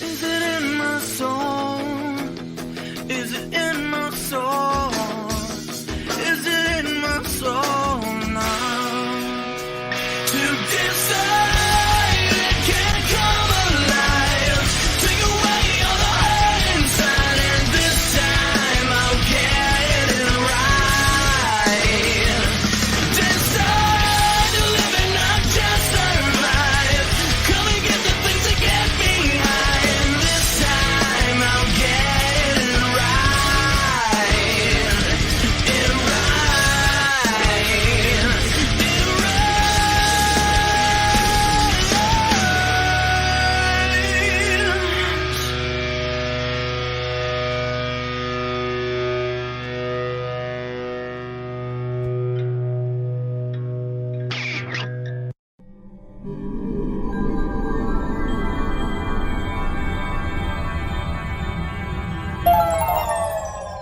Is it in my soul? Is it in my soul? Is it in my soul now? To decide it can't come alive. Take away all the hurt inside, and this time I'll get it right. Decide to live and not just survive. Come and get the things that get me high, and this time I'll get it right. It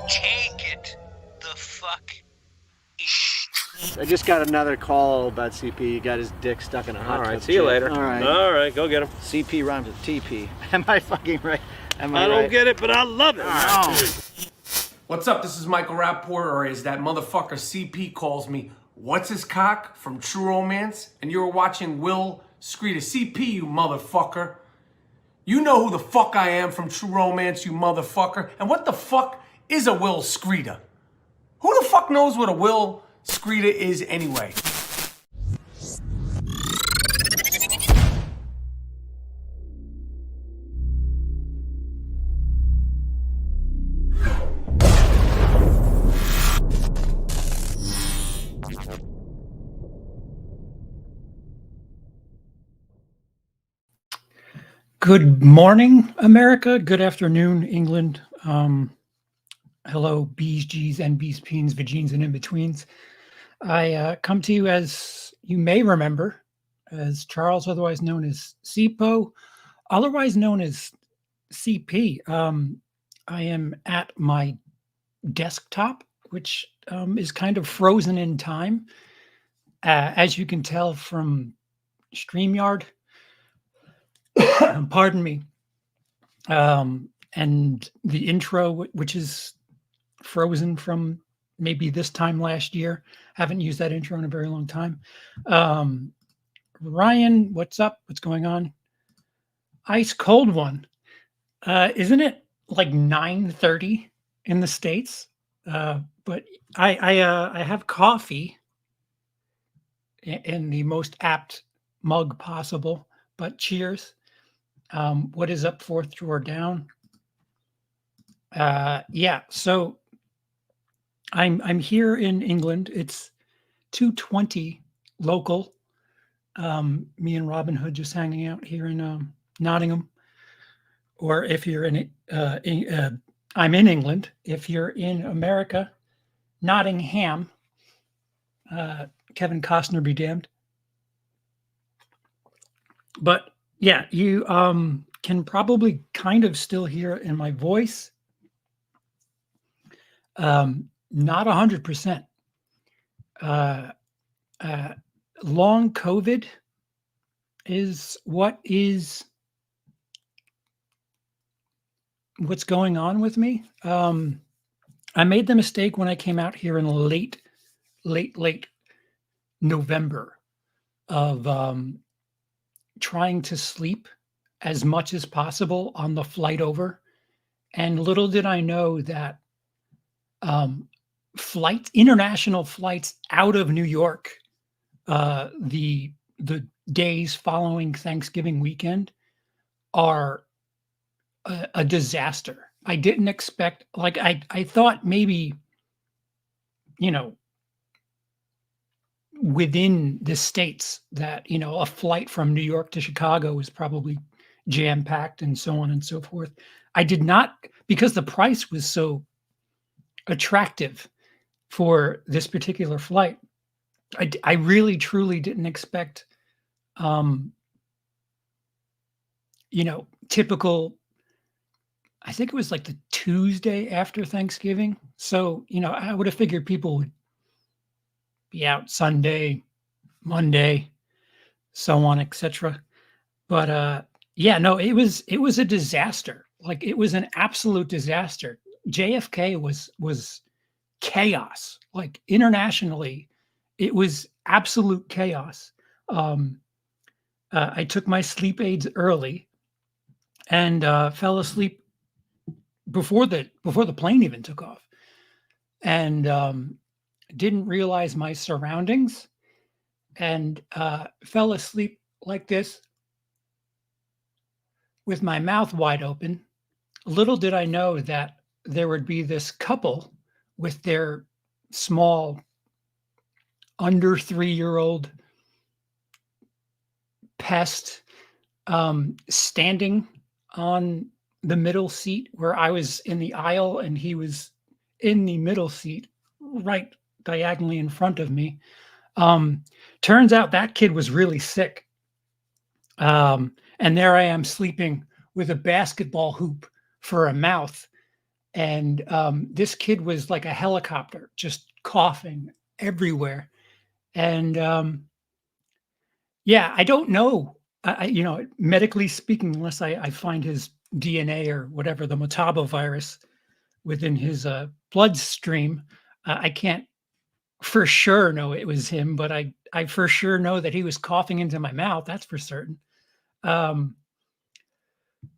Take it the fuck easy. I just got another call about CP. He got his dick stuck in a hot All right, tub see you chair. later. All right. All right, go get him. CP rhymes with TP. Am I fucking right? Am I I don't right? get it, but I love it. Oh. What's up? This is Michael Rapport, or as that motherfucker CP calls me, What's His Cock from True Romance, and you're watching Will Screeda. CP, you motherfucker. You know who the fuck I am from True Romance, you motherfucker. And what the fuck is a Will Screeda? Who the fuck knows what a Will Screeda is anyway? Good morning, America. Good afternoon, England. Hello, B's, G's, NB's, P's, Vagines, and in-betweens. I come to you, as you may remember, as Charles, otherwise known as CeePo, otherwise known as CP. I am at my desktop, which is kind of frozen in time. As you can tell from StreamYard, pardon me, and the intro, which is frozen from maybe this time last year. Haven't used that intro in a very long time. Ryan, what's up? What's going on? Ice cold one. Isn't it like 9:30 in the States? But I have coffee in the most apt mug possible. But cheers. What is up, fourth drawer down? Yeah, so I'm here in England. It's 2:20 local. Me and Robin Hood just hanging out here in Nottingham. Or if you're in I'm in England. If you're in America, Nottingham. Kevin Costner be damned. But yeah, you can probably kind of still hear it in my voice. Not 100%. Long COVID is what's going on with me. I made the mistake when I came out here in late November of trying to sleep as much as possible on the flight over. And little did I know that international flights out of New York, the days following Thanksgiving weekend are a disaster. I didn't expect, like, I thought maybe, within the States that, a flight from New York to Chicago is probably jam-packed and so on and so forth. I did not, because the price was so attractive for this particular flight. I really, truly didn't expect, typical, I think it was like the Tuesday after Thanksgiving. So, I would have figured people would be out Sunday, Monday, so on, etc. But Yeah, no, it was a disaster. Like, it was an absolute disaster. JFK was chaos. Like, internationally, it was absolute chaos. Um, I took my sleep aids early and, fell asleep before the plane even took off, and, didn't realize my surroundings and, fell asleep like this with my mouth wide open. Little did I know that there would be this couple with their small, under 3-year-old pest, standing on the middle seat where I was in the aisle and he was in the middle seat, right diagonally in front of me. Um, Turns out that kid was really sick. And there I am sleeping with a basketball hoop for a mouth. And this kid was like a helicopter, just coughing everywhere. And yeah, I don't know. Medically speaking, unless I find his DNA or whatever, the Motabo virus within his bloodstream, I can't for sure know it was him, but I for sure know that he was coughing into my mouth. That's for certain. Um,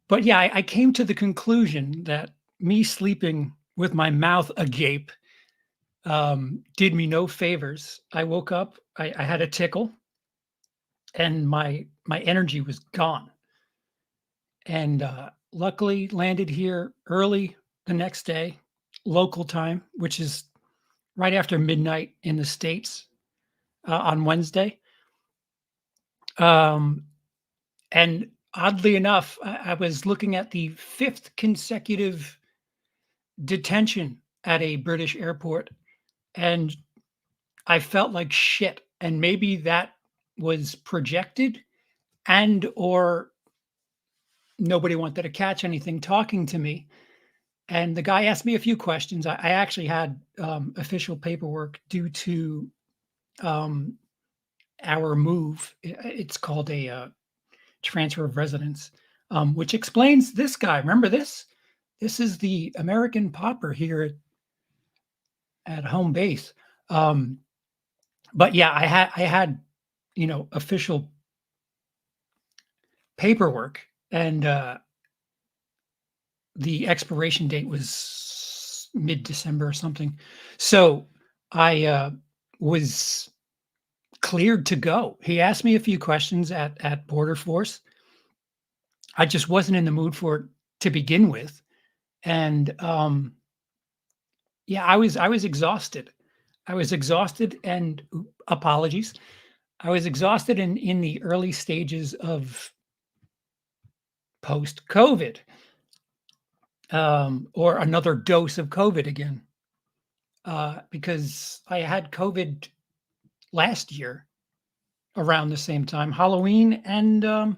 but yeah, I came to the conclusion that me sleeping with my mouth agape did me no favors. I woke up, I had a tickle, and my energy was gone. And luckily landed here early the next day, local time, which is right after midnight in the States on Wednesday. Um, and oddly enough, I was looking at the fifth consecutive detention at a British airport, and I felt like shit. And maybe that was projected, and or nobody wanted to catch anything talking to me. And the guy asked me a few questions. I actually had official paperwork due to um, our move. It's called a transfer of residence, which explains this guy. Remember this? This is the American pauper here at home base. But yeah, I had official paperwork, and the expiration date was mid-December or something. So I was cleared to go. He asked me a few questions at Border Force. I just wasn't in the mood for it to begin with, and yeah, I was exhausted. I was exhausted, and apologies. I was exhausted in the early stages of post COVID, or another dose of COVID again, because I had COVID last year around the same time, Halloween and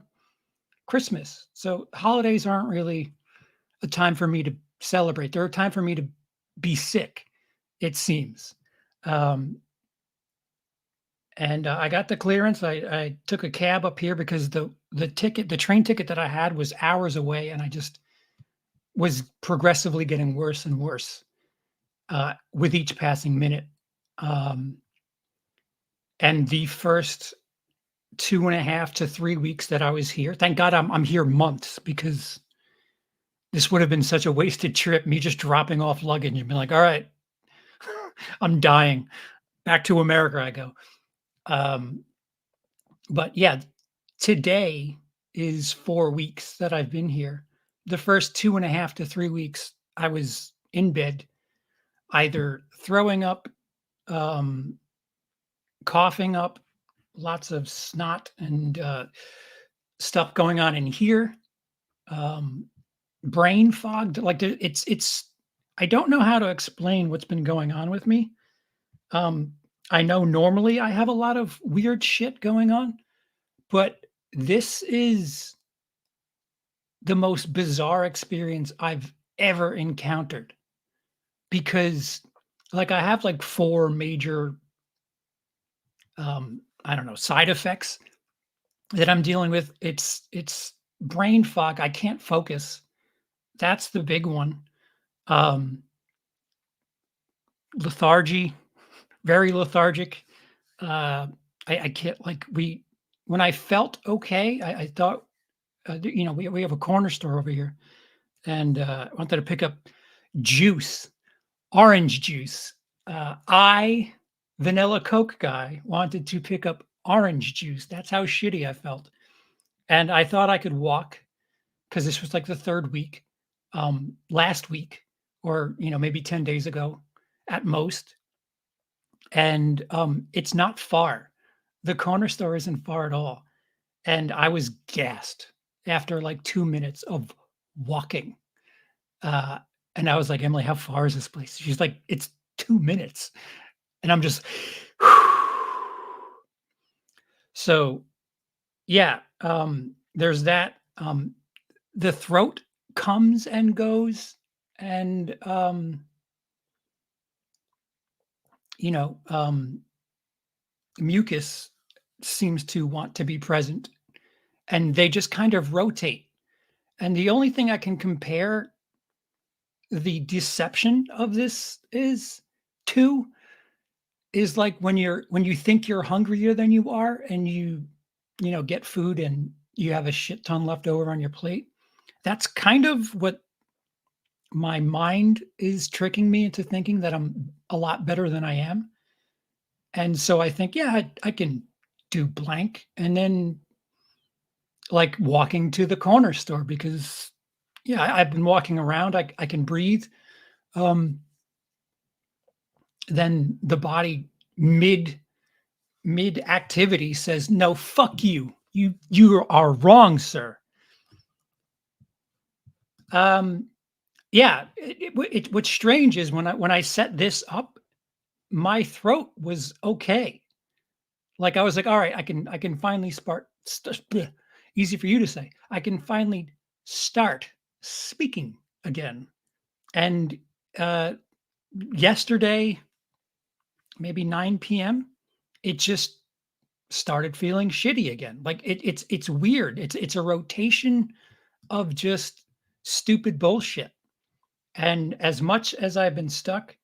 Christmas. So holidays aren't really a time for me to celebrate. They're a time for me to be sick, it seems. Um, and I got the clearance. I took a cab up here because the train ticket that I had was hours away, and I just was progressively getting worse and worse with each passing minute. Um, and the first 2.5 to 3 weeks that I was here, thank God I'm here months, because this would have been such a wasted trip. Me just dropping off luggage and being like, all right, I'm dying. Back to America I go. Um, but yeah, today is 4 weeks that I've been here. The first 2.5 to 3 weeks, I was in bed, either throwing up, um, coughing up, lots of snot and stuff going on in here, um, brain fogged. Like it's. I don't know how to explain what's been going on with me. Um, I know normally I have a lot of weird shit going on, but this is the most bizarre experience I've ever encountered, because like I have like four major I don't know, side effects that I'm dealing with. It's brain fog. I can't focus. That's the big one. Um, lethargy, very lethargic. Uh, I can't like when I felt okay, I thought, we have a corner store over here, and I wanted to pick up juice, orange juice. I, vanilla Coke guy, wanted to pick up orange juice. That's how shitty I felt. And I thought I could walk because this was like the third week, last week, or, maybe 10 days ago at most. And it's not far. The corner store isn't far at all. And I was gassed after like 2 minutes of walking. Uh, and I was like, Emily, how far is this place? She's like, it's 2 minutes. And I'm just, so yeah, there's that. The throat comes and goes, and you know, um, mucus seems to want to be present, and they just kind of rotate. And the only thing I can compare the deception of this to is like when you think you're hungrier than you are, and get food and you have a shit ton left over on your plate. That's kind of what my mind is tricking me into thinking, that I'm a lot better than I am. And so I think, yeah, I can do blank, and then like walking to the corner store because, yeah, I've been walking around. I can breathe. Um, then the body mid activity says, "No, fuck you. You are wrong, sir." Um, yeah. What's strange is when I set this up, my throat was okay. Like I was like, all right, I can finally easy for you to say. I can finally start speaking again. And uh, yesterday, maybe 9 p.m., it just started feeling shitty again. Like it's weird. It's a rotation of just stupid bullshit. And as much as I've been stuck,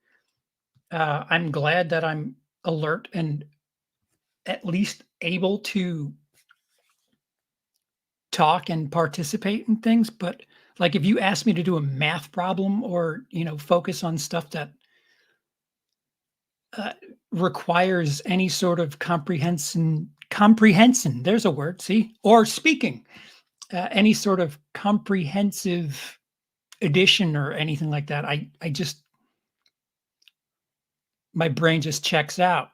I'm glad that I'm alert and at least able to talk and participate in things. But like if you ask me to do a math problem, or focus on stuff that uh, requires any sort of comprehension, there's a word, see, or speaking, any sort of comprehensive addition or anything like that, I just, my brain just checks out.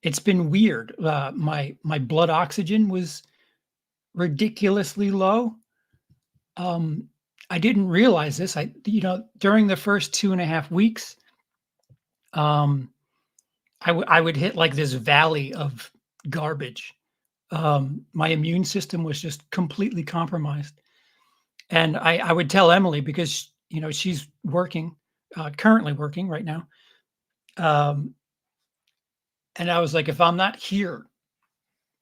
It's been weird. My blood oxygen was ridiculously low. Um, I didn't realize this. During the first 2.5 weeks, I would hit like this valley of garbage. My immune system was just completely compromised. And I would tell Emily, because, she's working, currently working right now. Um, and I was like, if I'm not here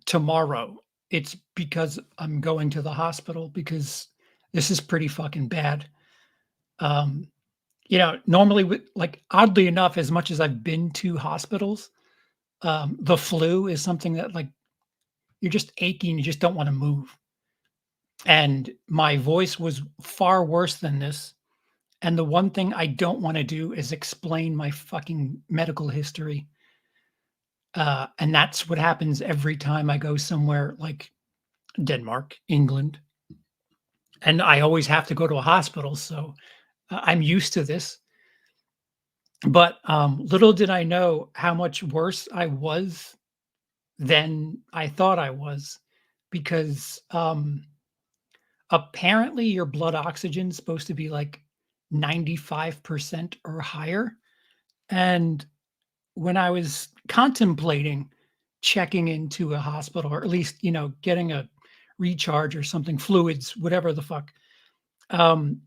tomorrow, it's because I'm going to the hospital, because this is pretty fucking bad. Um, normally, like, oddly enough, as much as I've been to hospitals, the flu is something that, like, you're just aching, you just don't want to move. And my voice was far worse than this. And the one thing I don't want to do is explain my fucking medical history. And that's what happens every time I go somewhere like Denmark, England. And I always have to go to a hospital. So I'm used to this. But little did I know how much worse I was than I thought I was, because apparently your blood oxygen is supposed to be like 95% or higher. And when I was contemplating checking into a hospital, or at least, getting a recharge or something, fluids, whatever the fuck, um,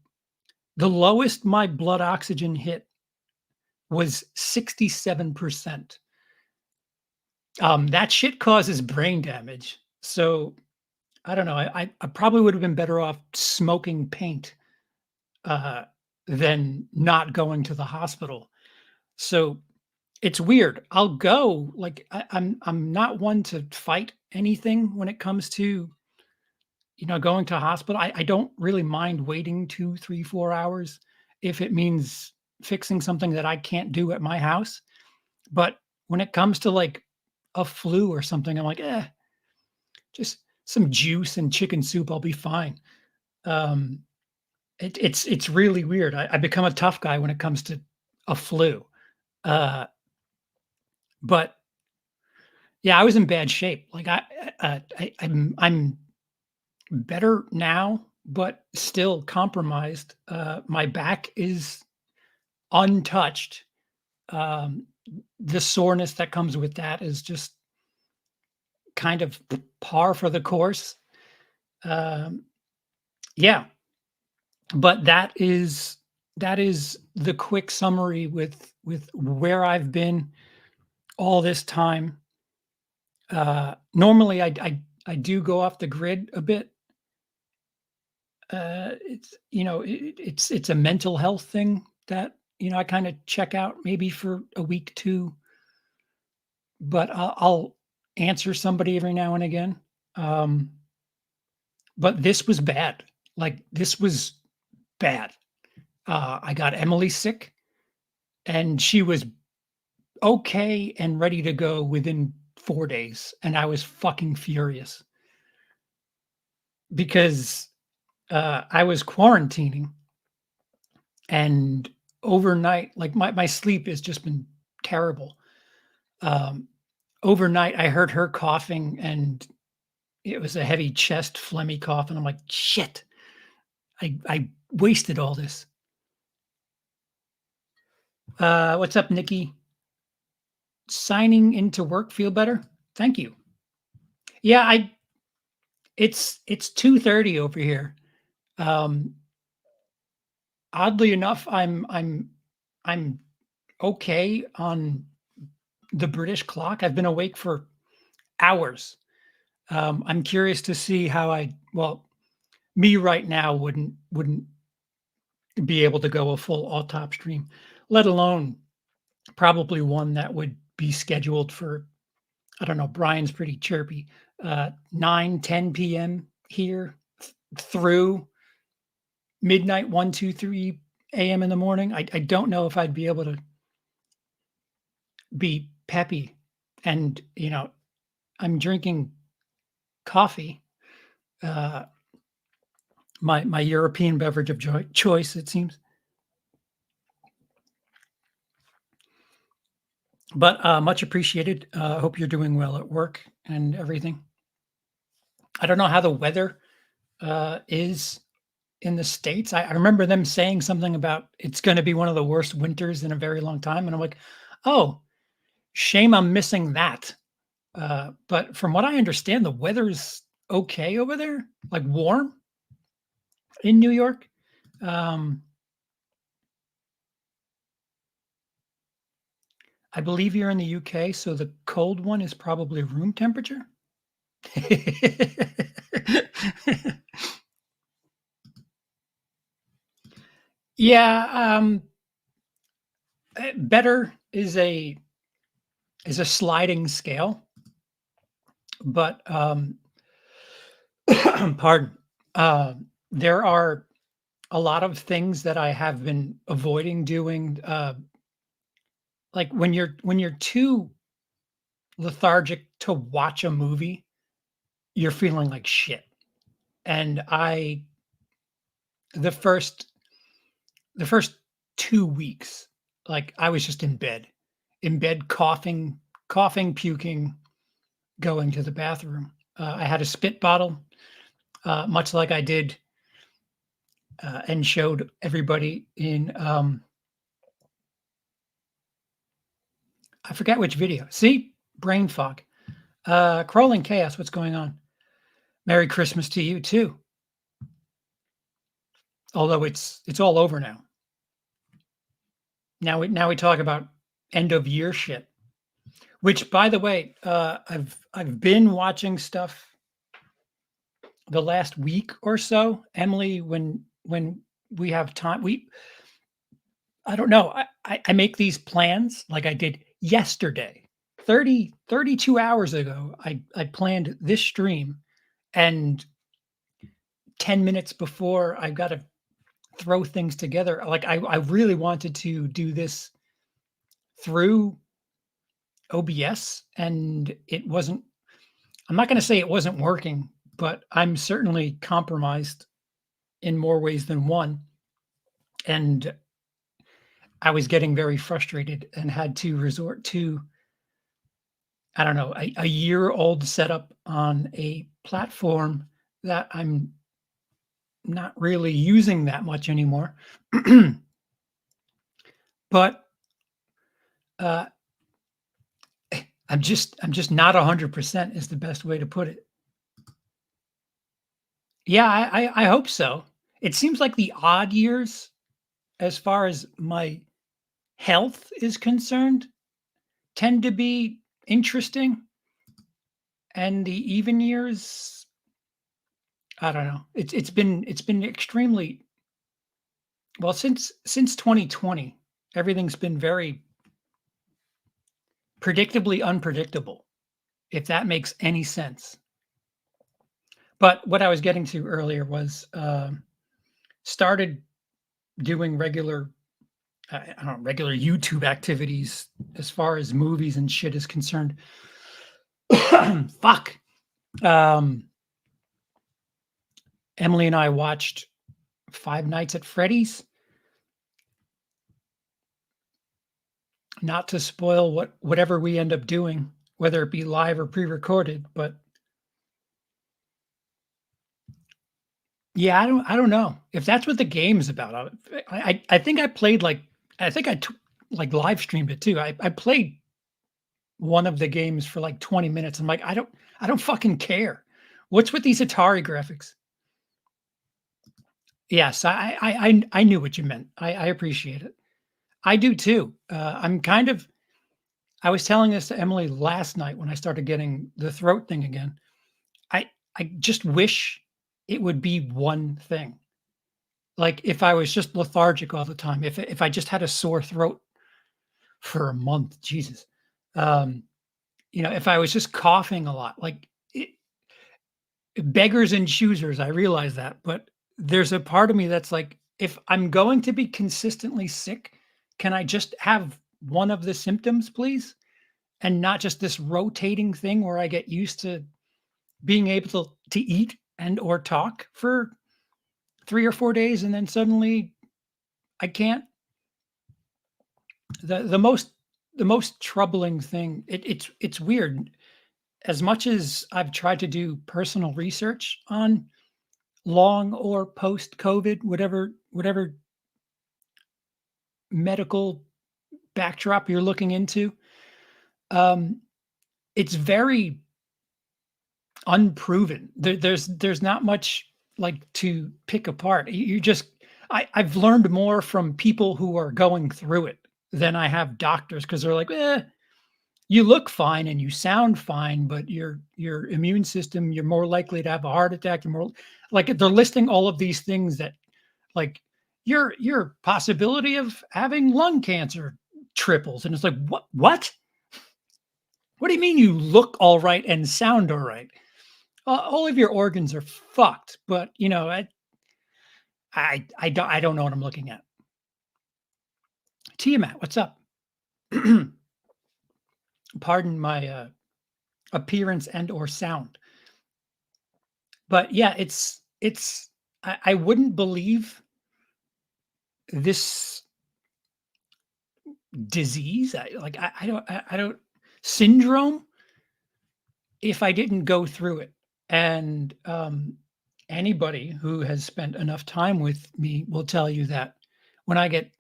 the lowest my blood oxygen hit was 67%. That shit causes brain damage. So I don't know. I probably would have been better off smoking paint uh, than not going to the hospital. So it's weird. I'll go. Like I'm not one to fight anything when it comes to going to a hospital. I don't really mind waiting 2, 3, 4 hours if it means fixing something that I can't do at my house. But when it comes to like a flu or something, I'm like, just some juice and chicken soup, I'll be fine. Um, it's really weird. I become a tough guy when it comes to a flu. Uh, but yeah, I was in bad shape. Like I'm better now, but still compromised. My back is untouched. Um, the soreness that comes with that is just kind of par for the course. Um, yeah, but that is the quick summary with where I've been all this time. Normally, I do go off the grid a bit. It's a mental health thing that I kind of check out maybe for a week, two, but I'll answer somebody every now and again. Um, but this was bad. Like this was bad. I got Emily sick, and she was okay and ready to go within 4 days, and I was fucking furious because I was quarantining, and overnight, like my sleep has just been terrible. Um, Overnight, I heard her coughing, and it was a heavy chest, phlegmy cough, and I'm like, shit, I wasted all this. What's up, Nikki? Signing into work feel better? Thank you. Yeah, it's 2:30 over here. Um, Oddly enough, I'm okay on the British clock. I've been awake for hours. I'm curious to see how me right now wouldn't be able to go a full all-top stream, let alone probably one that would be scheduled for, I don't know, Brian's pretty chirpy, 9, 10 PM here through midnight, 1, 2, 3 AM in the morning. I don't know if I'd be able to be peppy. And, I'm drinking coffee, uh, my European beverage of choice, it seems. But much appreciated. I hope you're doing well at work and everything. I don't know how the weather is in the States. I remember them saying something about it's going to be one of the worst winters in a very long time. And I'm like, oh, shame I'm missing that. But from what I understand, the weather's okay over there, like warm in New York. Um, I believe you're in the UK, so the cold one is probably room temperature. Yeah, better is a sliding scale, but pardon. Uh, there are a lot of things that I have been avoiding doing. Like when you're too lethargic to watch a movie, you're feeling like shit. And the first the first 2 weeks, like I was just in bed, coughing, puking, going to the bathroom. I had a spit bottle, much like I did and showed everybody in I forget which video. See, brain fog. Crawling chaos. What's going on? Merry Christmas to you too. Although it's all over now. Now we talk about end of year shit. Which, by the way, I've been watching stuff the last week or so, Emily, when we have time, I don't know. I make these plans like I did yesterday. 32 hours ago, I planned this stream, and 10 minutes before I've got to throw things together. Like I really wanted to do this through OBS, and it wasn't. I'm not going to say it wasn't working, but I'm certainly compromised in more ways than one. And I was getting very frustrated and had to resort to, I don't know, a year-old setup on a platform that I'm not really using that much anymore. But uh, I'm just not 100% is the best way to put it. Yeah, I hope so. It seems like the odd years, as far as my health is concerned, tend to be interesting, and the even years, I don't know. It's been extremely well since 2020. Everything's been very predictably unpredictable, if that makes any sense. But what I was getting to earlier was started doing regular, I don't know, regular YouTube activities as far as movies and shit is concerned. Fuck. Emily and I watched Five Nights at Freddy's. Not to spoil whatever we end up doing, whether it be live or pre-recorded, but yeah, I don't know if that's what the game's about. I think I played like like live streamed it too. I played one of the games for like 20 minutes. I'm like, I don't fucking care. What's with these Atari graphics? Yes, I knew what you meant. I appreciate it. I do too. I was telling this to Emily last night when I started getting the throat thing again. I just wish it would be one thing. Like if I was just lethargic all the time, if I just had a sore throat for a month, Jesus. Um, if I was just coughing a lot, like beggars and choosers, I realize that, but there's a part of me that's like, if I'm going to be consistently sick, can I just have one of the symptoms, please? And not just this rotating thing where I get used to being able to eat and or talk for 3 or 4 days, and then suddenly I can't. The most troubling thing, it's weird. As much as I've tried to do personal research on long or post COVID, whatever medical backdrop you're looking into, it's very unproven. There's not much like to pick apart. I've learned more from people who are going through it than I have doctors, because they're like, you look fine and you sound fine, but your immune system, you're more likely to have a heart attack. You're more like, they're listing all of these things that, like, your possibility of having lung cancer triples, and it's like, what? What do you mean you look all right and sound all right? All of your organs are fucked, but I don't know what I'm looking at. Tiamat, what's up? Pardon my appearance and or sound, but yeah, I wouldn't believe this disease. I don't syndrome if I didn't go through it. And anybody who has spent enough time with me will tell you that when I get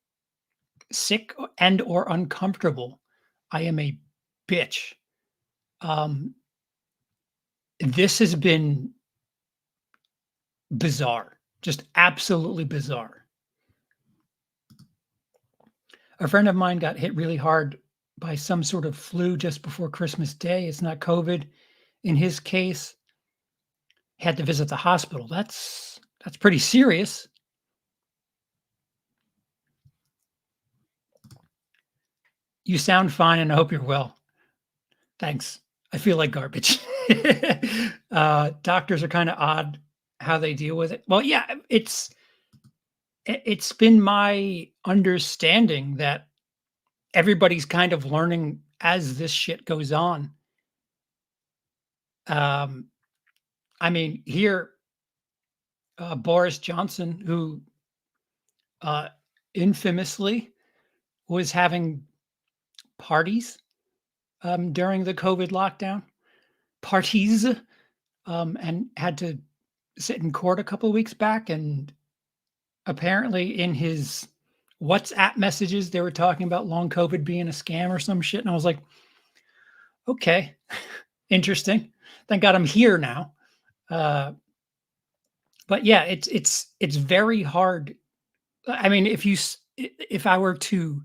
sick and or uncomfortable, I am a bitch. This has been bizarre, just absolutely bizarre. A friend of mine got hit really hard by some sort of flu just before Christmas Day. It's not COVID in his case. had to visit the hospital. That's pretty serious. You sound fine, and I hope you're well. Thanks. I feel like garbage. Doctors are kind of odd how they deal with it. Well, yeah, it's been my understanding that everybody's kind of learning as this shit goes on. Um, I mean, here, Boris Johnson, who infamously was having parties during the COVID lockdown, parties, and had to sit in court a couple of weeks back. And apparently, in his WhatsApp messages, they were talking about long COVID being a scam or some shit. And I was like, okay, interesting. Thank God I'm here now. But yeah, it's very hard. I mean, if I were to,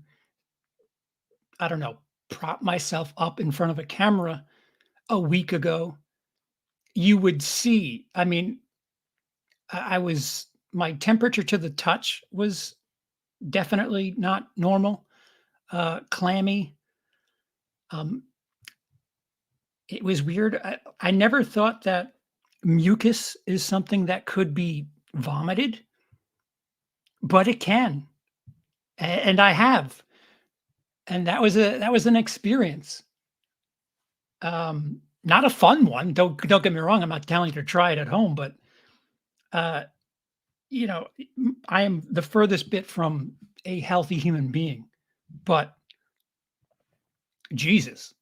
I don't know, prop myself up in front of a camera a week ago, you would see. I mean, I was my temperature to the touch was definitely not normal, clammy. Um, it was weird. I never thought that mucus is something that could be vomited, but it can, and I have, and that was an experience. Not a fun one. Don't get me wrong. I'm not telling you to try it at home, but uh, you know, I am the furthest bit from a healthy human being. But Jesus,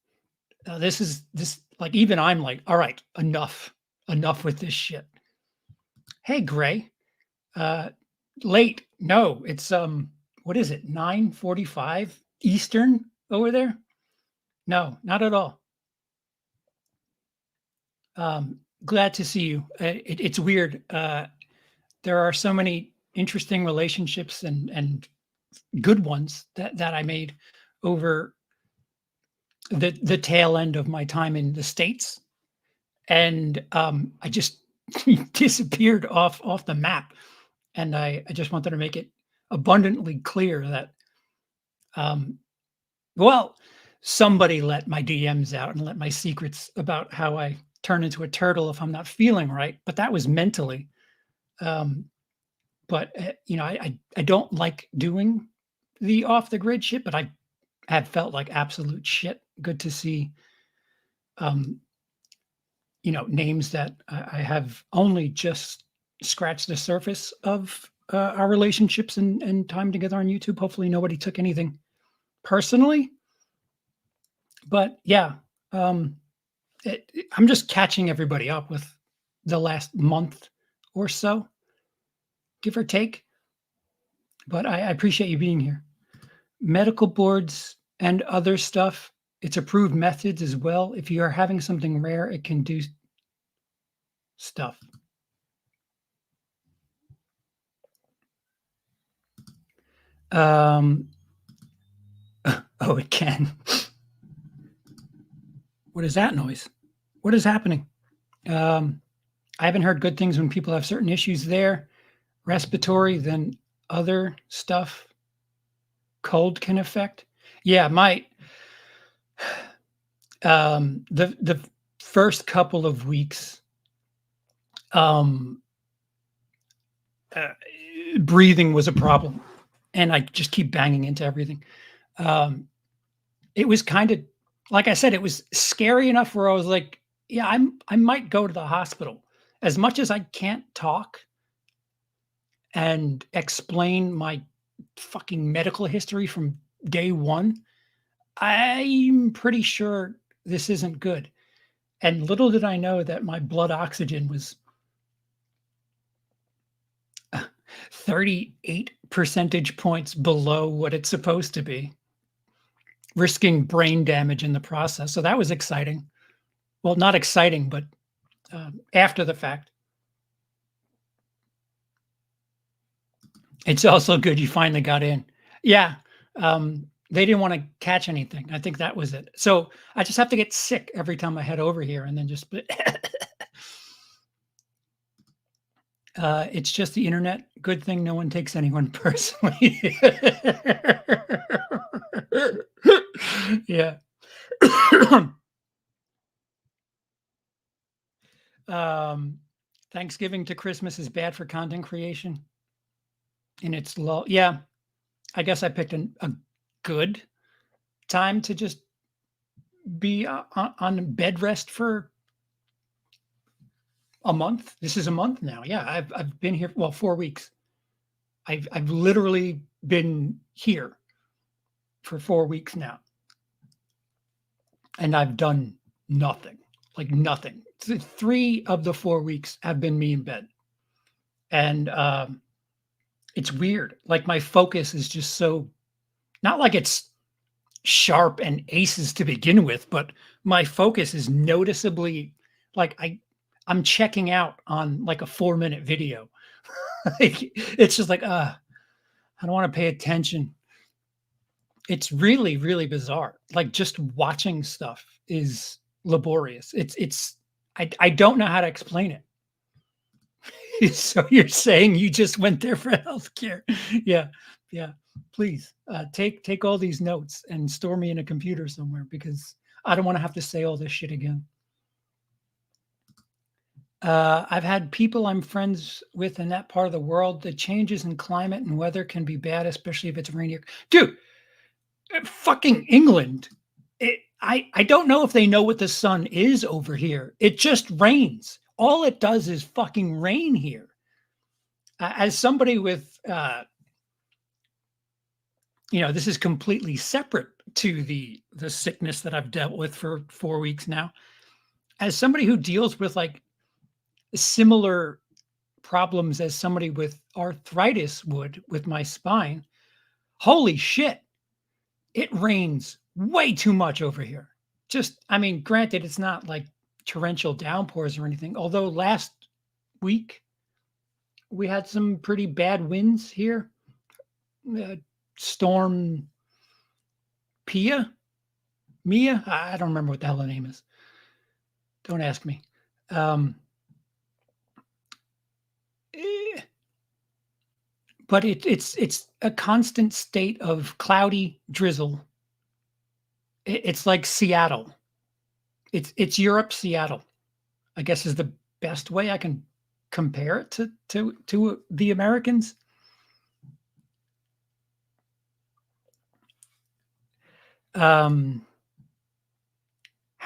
this like even I'm like, all right, enough with this shit. Hey, Gray, uh, late? No, it's what is it? 9:45 Eastern over there? No, not at all. Glad to see you. It's weird. There are so many interesting relationships and good ones that I made over the tail end of my time in the States, and I just disappeared off the map. And I just wanted to make it abundantly clear that, well, somebody let my DMs out and let my secrets about how I turn into a turtle if I'm not feeling right, but that was mentally. Um, but I don't like doing the off the grid shit, but I have felt like absolute shit. Good to see, um, names that I have only just scratched the surface of our relationships and time together on YouTube. Hopefully, nobody took anything personally. But yeah, I'm just catching everybody up with the last month or so, give or take. But I appreciate you being here. Medical boards and other stuff, it's approved methods as well. If you are having something rare, it can do stuff. Oh, it can. What is that noise? What is happening? I haven't heard good things when people have certain issues there. Respiratory, then other stuff. Cold can affect. Yeah, the first couple of weeks, breathing was a problem, and I just keep banging into everything. It was kind of, like I said, it was scary enough where I was like, yeah, I might go to the hospital. As much as I can't talk and explain my fucking medical history from day one, I'm pretty sure this isn't good. And little did I know that my blood oxygen was 38 percentage points below what it's supposed to be, risking brain damage in the process. So that was exciting. Well, not exciting, but after the fact. It's also good you finally got in. Yeah. They didn't want to catch anything. I think that was it. So I just have to get sick every time I head over here and then just It's just the internet. Good thing no one takes anyone personally. Yeah. Thanksgiving to Christmas is bad for content creation. And it's low. Yeah. I guess I picked a good time to just be on bed rest for a month. This is a month now. Yeah, I've been here. Well, 4 weeks. I've literally been here for 4 weeks now, and I've done nothing. Like nothing. 3 of the 4 weeks have been me in bed, and it's weird. Like my focus is just so not like it's sharp and aces to begin with, but my focus is noticeably like I'm checking out on like a 4-minute video. Like, it's just like, I don't want to pay attention. It's really, really bizarre. Like just watching stuff is laborious. I don't know how to explain it. So you're saying you just went there for healthcare? Yeah. Yeah. Please take all these notes and store me in a computer somewhere because I don't want to have to say all this shit again. I've had people I'm friends with in that part of the world. The changes in climate and weather can be bad, especially if it's rainy. Dude, fucking England. I don't know if they know what the sun is over here. It just rains. All it does is fucking rain here. As somebody with, this is completely separate to the sickness that I've dealt with for 4 weeks now. As somebody who deals with like similar problems as somebody with arthritis would with my spine, holy shit, it rains way too much over here. Just, I mean, granted, it's not like torrential downpours or anything, although last week we had some pretty bad winds here. Storm Mia, I don't remember what the hell the name is. Don't ask me. But it's a constant state of cloudy drizzle. It's like Seattle. It's Europe, Seattle, I guess is the best way I can compare it to the Americans. How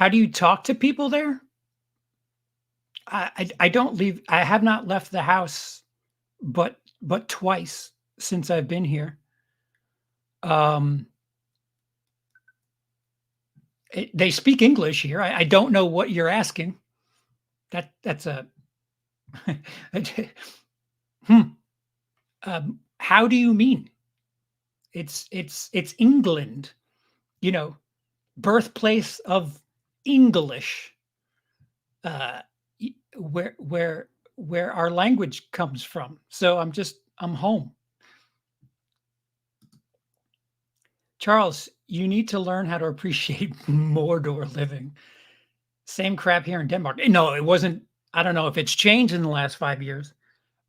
do you talk to people there? I don't leave. I have not left the house, but twice since I've been here. They speak English here. I don't know what you're asking. That's a how do you mean? It's England, birthplace of English, where our language comes from. So I'm home. Charles, you need to learn how to appreciate Mordor living. Same crap here in Denmark. No, it wasn't. I don't know if it's changed in the last 5 years,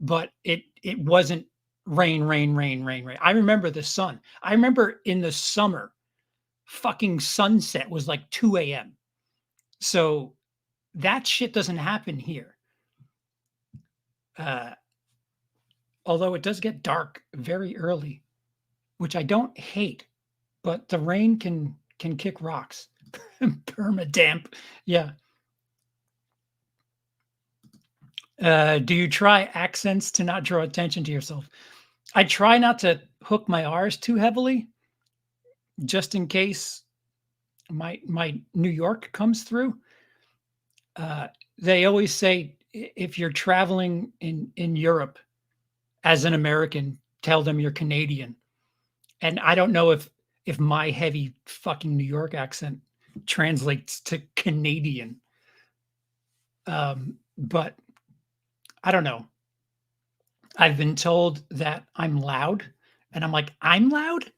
but it wasn't rain. I remember the sun. I remember in the summer, fucking sunset was like 2 a.m. So that shit doesn't happen here. Although it does get dark very early, which I don't hate, but the rain can kick rocks. Permadamp. Yeah. Do you try accents to not draw attention to yourself? I try not to hook my R's too heavily, just in case my New York comes through. They always say if you're traveling in Europe as an American, tell them you're Canadian. And I don't know if my heavy fucking New York accent translates to Canadian. But I don't know. I've been told that I'm loud, and I'm like, I'm loud?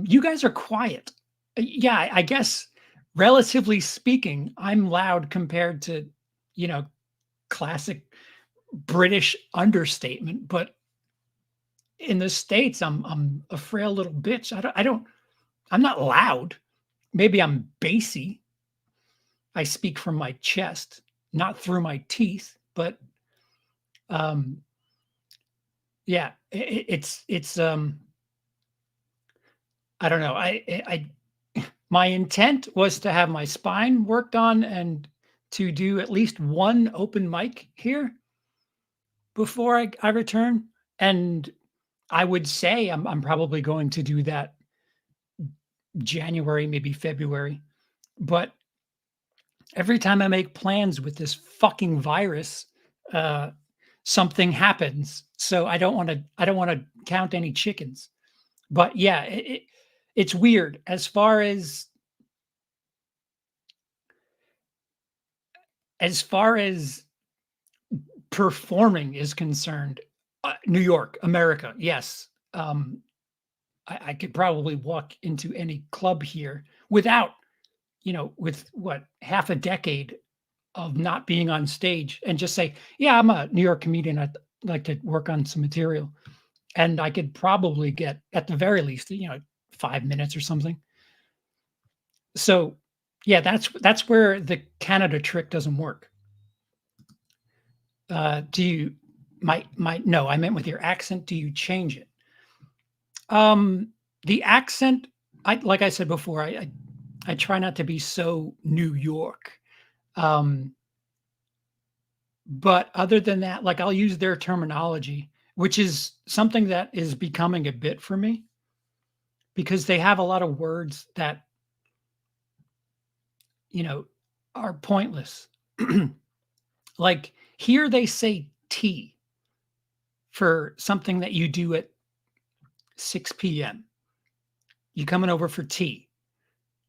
You guys are quiet. Yeah, I guess relatively speaking, I'm loud compared to, classic British understatement, but in the States, I'm a frail little bitch. I'm not loud. Maybe I'm bassy. I speak from my chest, not through my teeth, but um yeah, it's I don't know. My intent was to have my spine worked on and to do at least one open mic here before I return. And I would say I'm probably going to do that January, maybe February. But every time I make plans with this fucking virus, uh, something happens. So I don't want to count any chickens. But yeah, it's weird as far as performing is concerned. New York, America, yes. I could probably walk into any club here without, with what, half a decade of not being on stage and just say, yeah, I'm a New York comedian. I'd like to work on some material. And I could probably get, at the very least, 5 minutes or something. So yeah, that's where the Canada trick doesn't work. Do you, no, I meant with your accent, do you change it? The accent, like I said before, I try not to be so New York. But other than that, like I'll use their terminology, which is something that is becoming a bit for me because they have a lot of words that, you know, are pointless. Like here they say tea for something that you do at 6 p.m. You coming over for tea.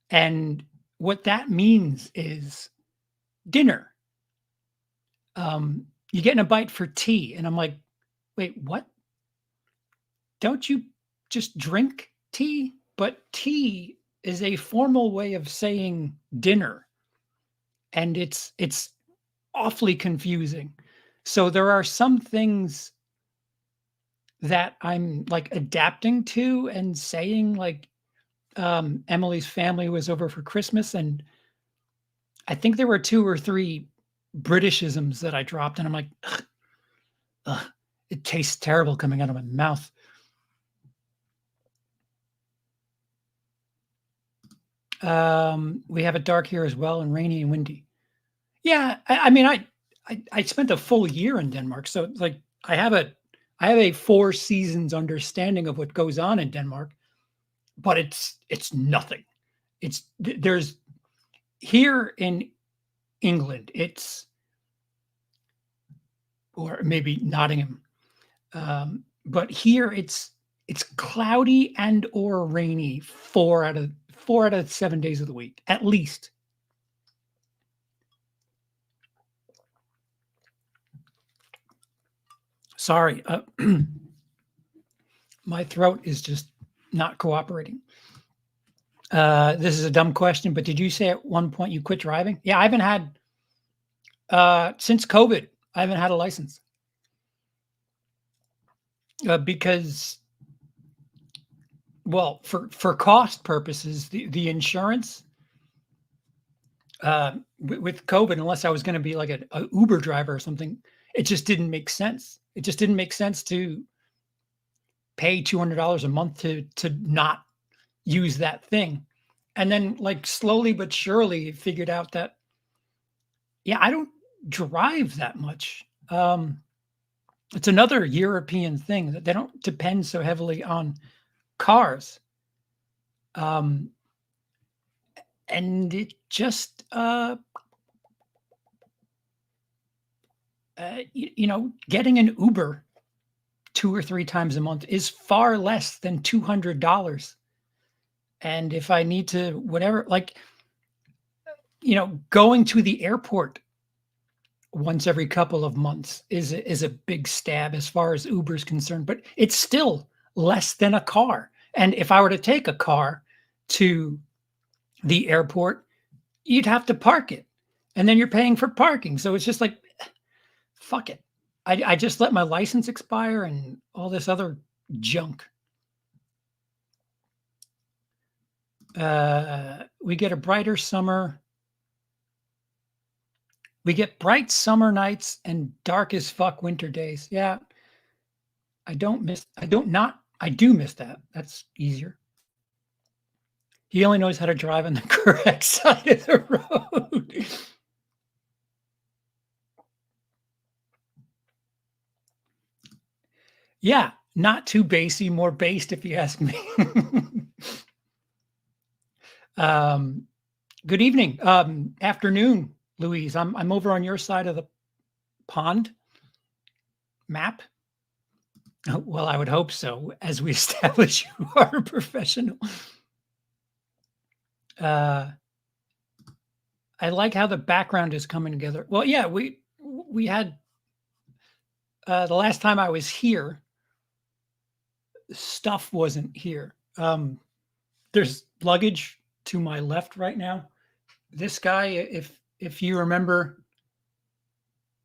And what that means is dinner. You getting a bite for tea. And I'm like, wait, what? Don't you just drink tea? But tea is a formal way of saying dinner. And it's awfully confusing. So there are some things that I'm like adapting to and saying, like, Emily's family was over for Christmas, and I think there were 2 or 3 Britishisms that I dropped, and I'm like, ugh, ugh, it tastes terrible coming out of my mouth. We have it dark here as well, and rainy and windy. Yeah, I mean, I spent a full year in Denmark, so it's like I have a 4 seasons understanding of what goes on in Denmark, but it's nothing. There's here in England, or maybe Nottingham, but here it's cloudy and or rainy 4 out of 7 days of the week, at least. Sorry, my throat is just not cooperating. This is a dumb question, but did you say at one point you quit driving? Yeah, I haven't had since COVID. I haven't had a license because, well, for cost purposes, the insurance with COVID, unless I was going to be like a Uber driver or something, it just didn't make sense. It just didn't make sense to pay $200 a month to not use that thing. And then, like, slowly but surely figured out that, yeah, I don't drive that much. It's another European thing that they don't depend so heavily on cars. And it just, getting an Uber 2 or 3 times a month is far less than $200. And if I need to, whatever, like, going to the airport once every couple of months is a big stab as far as Uber's concerned, but it's still less than a car. And if I were to take a car to the airport, you'd have to park it. And then you're paying for parking. So it's just like, fuck it. I just let my license expire and all this other junk. We get a brighter summer. We get bright summer nights and dark as fuck winter days. Yeah. I do miss that. That's easier. He only knows how to drive on the correct side of the road. Yeah, not too bassy, more based if you ask me. Good evening, afternoon, Louise. I'm over on your side of the pond map. Oh, well, I would hope so, as we establish you are a professional. I like how the background is coming together. Well, yeah, we had the last time I was here, stuff wasn't here. There's luggage to my left right now. This guy, if you remember,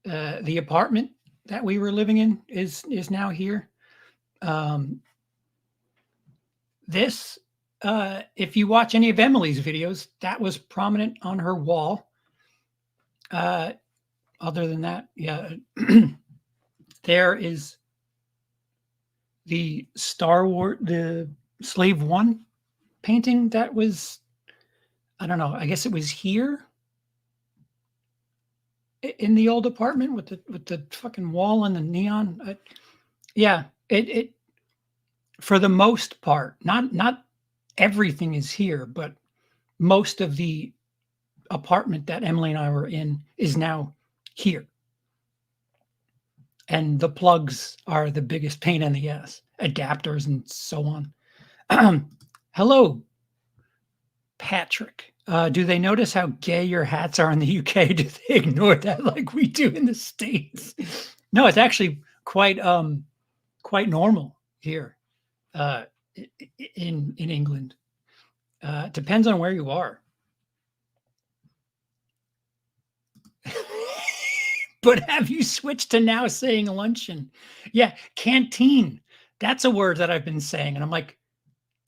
the apartment that we were living in is now here. This, if you watch any of Emily's videos, that was prominent on her wall. Other than that, yeah, there is the Star Wars, the Slave One painting that was, I don't know, I guess it was here in the old apartment with the fucking wall and the neon. Yeah, it for the most part, not everything is here, but most of the apartment that Emily and I were in is now here. And the plugs are the biggest pain in the ass, adapters and so on. Hello, Patrick. Do they notice how gay your hats are in the UK? Do they ignore that like we do in the States? No, it's actually quite normal here in England. Depends on where you are. But have you switched to now saying luncheon? Yeah, canteen. That's a word that I've been saying. And I'm like,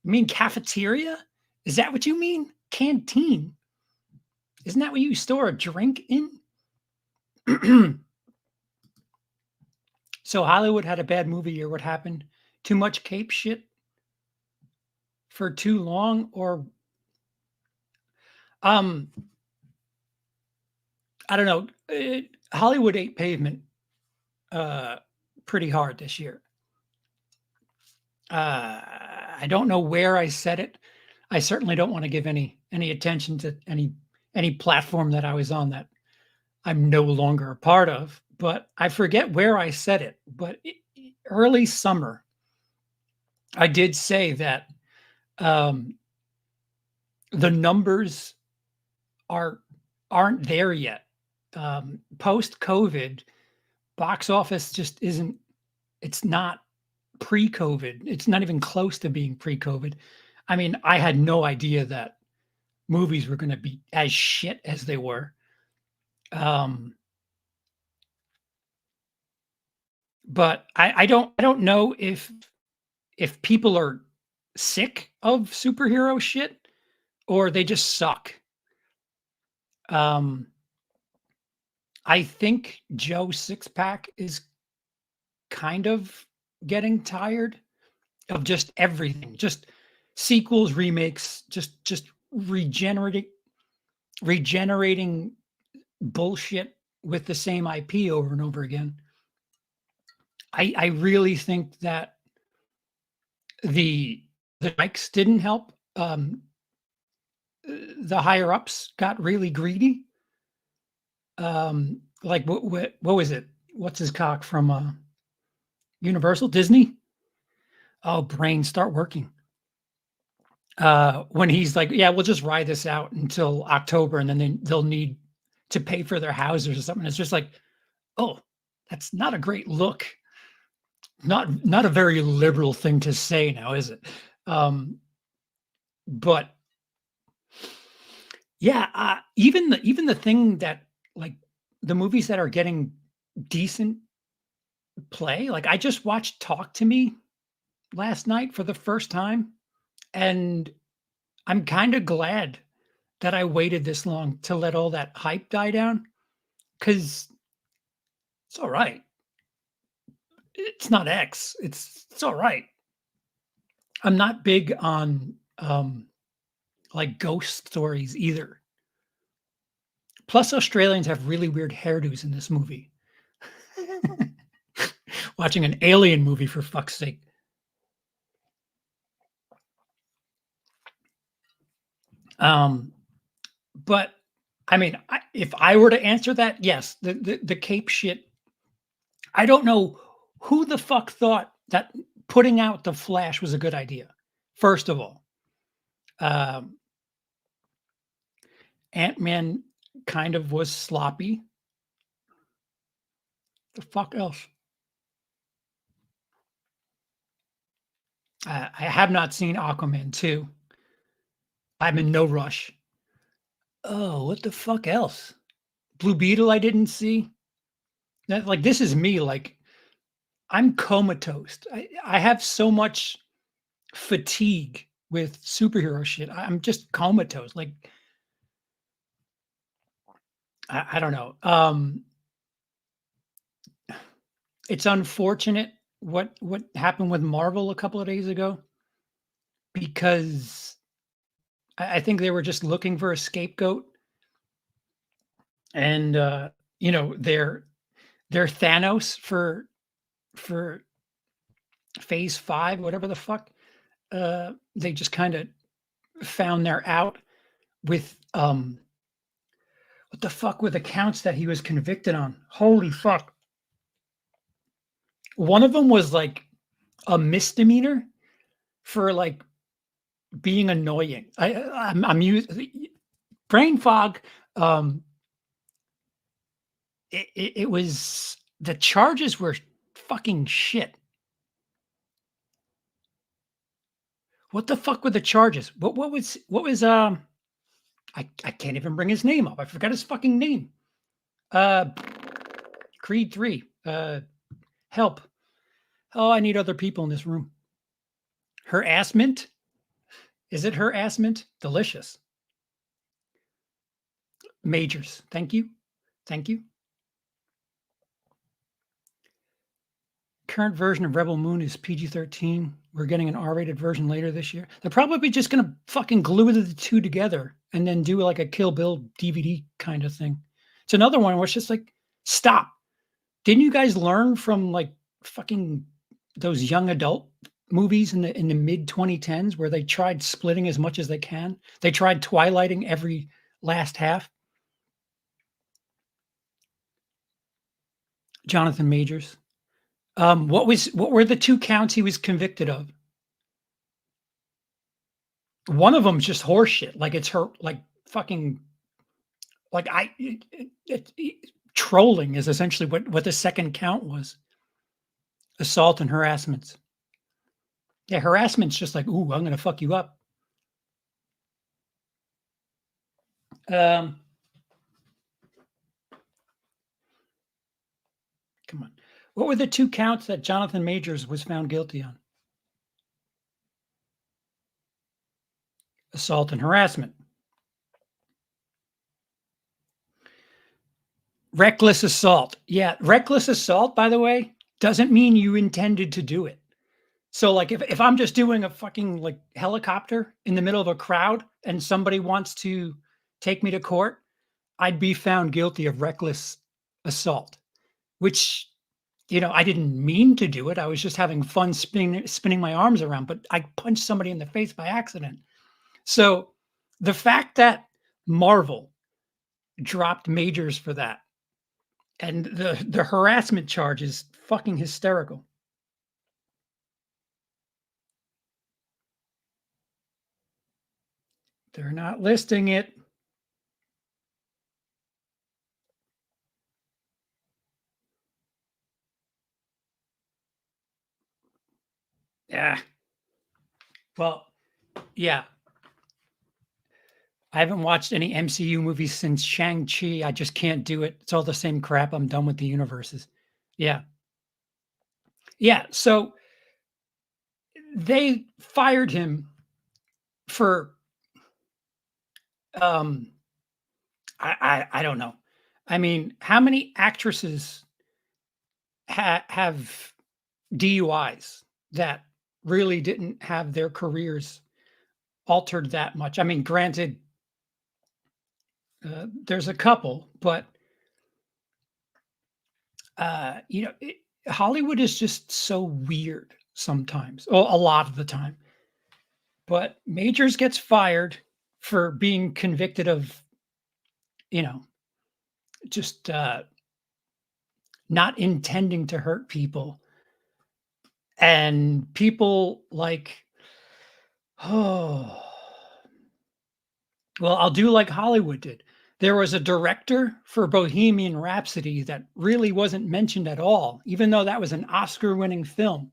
you mean cafeteria? Is that what you mean? Canteen. Isn't that what you store a drink in? So Hollywood had a bad movie year. What happened? Too much cape shit for too long, or I don't know. Hollywood ate pavement pretty hard this year. I don't know where I said it. I certainly don't want to give any attention to any platform that I was on that I'm no longer a part of, but I forget where I said it. But early summer, I did say that the numbers aren't there yet. Post-COVID, box office just isn't. It's not pre-COVID. It's not even close to being pre-COVID. I mean, I had no idea that movies were going to be as shit as they were. But I don't know if people are sick of superhero shit or they just suck. I think Joe Sixpack is kind of getting tired of just everything, just sequels, remakes, just regenerating bullshit with the same IP over and over again. I really think that the mics didn't help. The higher ups got really greedy. Like what was it? What's his cock from Universal Disney? Oh, brain, start working. When he's like, yeah, we'll just ride this out until October, and then they'll need to pay for their houses or something. It's just like, oh, that's not a great look. Not a very liberal thing to say now, is it? But yeah, even the thing that, like, the movies that are getting decent play. Like I just watched Talk to Me last night for the first time, and I'm kind of glad that I waited this long to let all that hype die down because it's all right. It's not X. It's all right. I'm not big on like ghost stories either. Plus, Australians have really weird hairdos in this movie. Watching an alien movie for fuck's sake. But I mean, if I were to answer that, yes, the cape shit. I don't know who the fuck thought that putting out the Flash was a good idea. First of all, Ant-Man kind of was sloppy. The fuck else? I have not seen Aquaman 2. I'm in no rush. Oh, what the fuck else? Blue Beetle I didn't see. That, like, this is me, like, I'm comatose. I have so much fatigue with superhero shit. I'm just comatose. Like, I don't know. It's unfortunate what happened with Marvel a couple of days ago because I think they were just looking for a scapegoat, and you know, they're Thanos for Phase 5, whatever the fuck. They just kind of found their out with what the fuck with the counts that he was convicted on. Holy fuck. One of them was like a misdemeanor for like being annoying. I'm using brain fog. It was, the charges were fucking shit. What the fuck were the charges? What was I can't even bring his name up. I forgot his fucking name. Creed 3. Help. Oh, I need other people in this room. Harassment? Is it harassment? Delicious. Majors. Thank you. Thank you. Current version of Rebel Moon is PG-13. We're getting an R-rated version later this year. They're probably just going to fucking glue the two together and then do like a Kill Bill DVD kind of thing. It's another one where it's just like, stop. Didn't you guys learn from like fucking those young adult movies in the mid 2010s where they tried splitting as much as they can? They tried twilighting every last half. Jonathan Majors. What were the two counts he was convicted of? One of them's just horseshit. Like it's her, like fucking, like trolling is essentially what the second count was. Assault and harassment. Yeah, harassment's just like, ooh, I'm gonna fuck you up. Come on. What were the two counts that Jonathan Majors was found guilty on? Assault and harassment. Reckless assault. Yeah, reckless assault, by the way, doesn't mean you intended to do it. So like if I'm just doing a fucking like helicopter in the middle of a crowd and somebody wants to take me to court, I'd be found guilty of reckless assault, which, you know, I didn't mean to do it. I was just having fun spinning my arms around, but I punched somebody in the face by accident. So the fact that Marvel dropped Majors for that and the harassment charge is fucking hysterical. They're not listing it. Yeah. Well, yeah. I haven't watched any MCU movies since Shang-Chi. I just can't do it. It's all the same crap. I'm done with the universes. Yeah. Yeah, so they fired him for um I don't know. I mean, how many actresses have DUIs that really didn't have their careers altered that much? I mean, granted, there's a couple, but Hollywood is just so weird sometimes. Oh, a lot of the time. But Majors gets fired for being convicted of, you know, just not intending to hurt people. And people like, oh, well, I'll do like Hollywood did. There was a director for Bohemian Rhapsody that really wasn't mentioned at all, even though that was an Oscar winning film.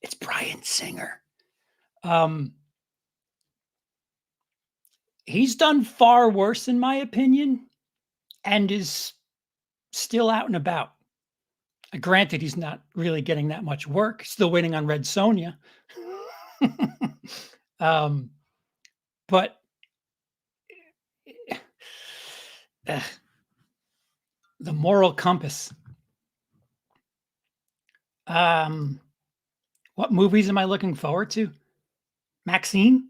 It's Bryan Singer. He's done far worse, in my opinion, and is still out and about. Granted, he's not really getting that much work. Still waiting on Red Sonja. But the moral compass. What movies am I looking forward to? Maxine?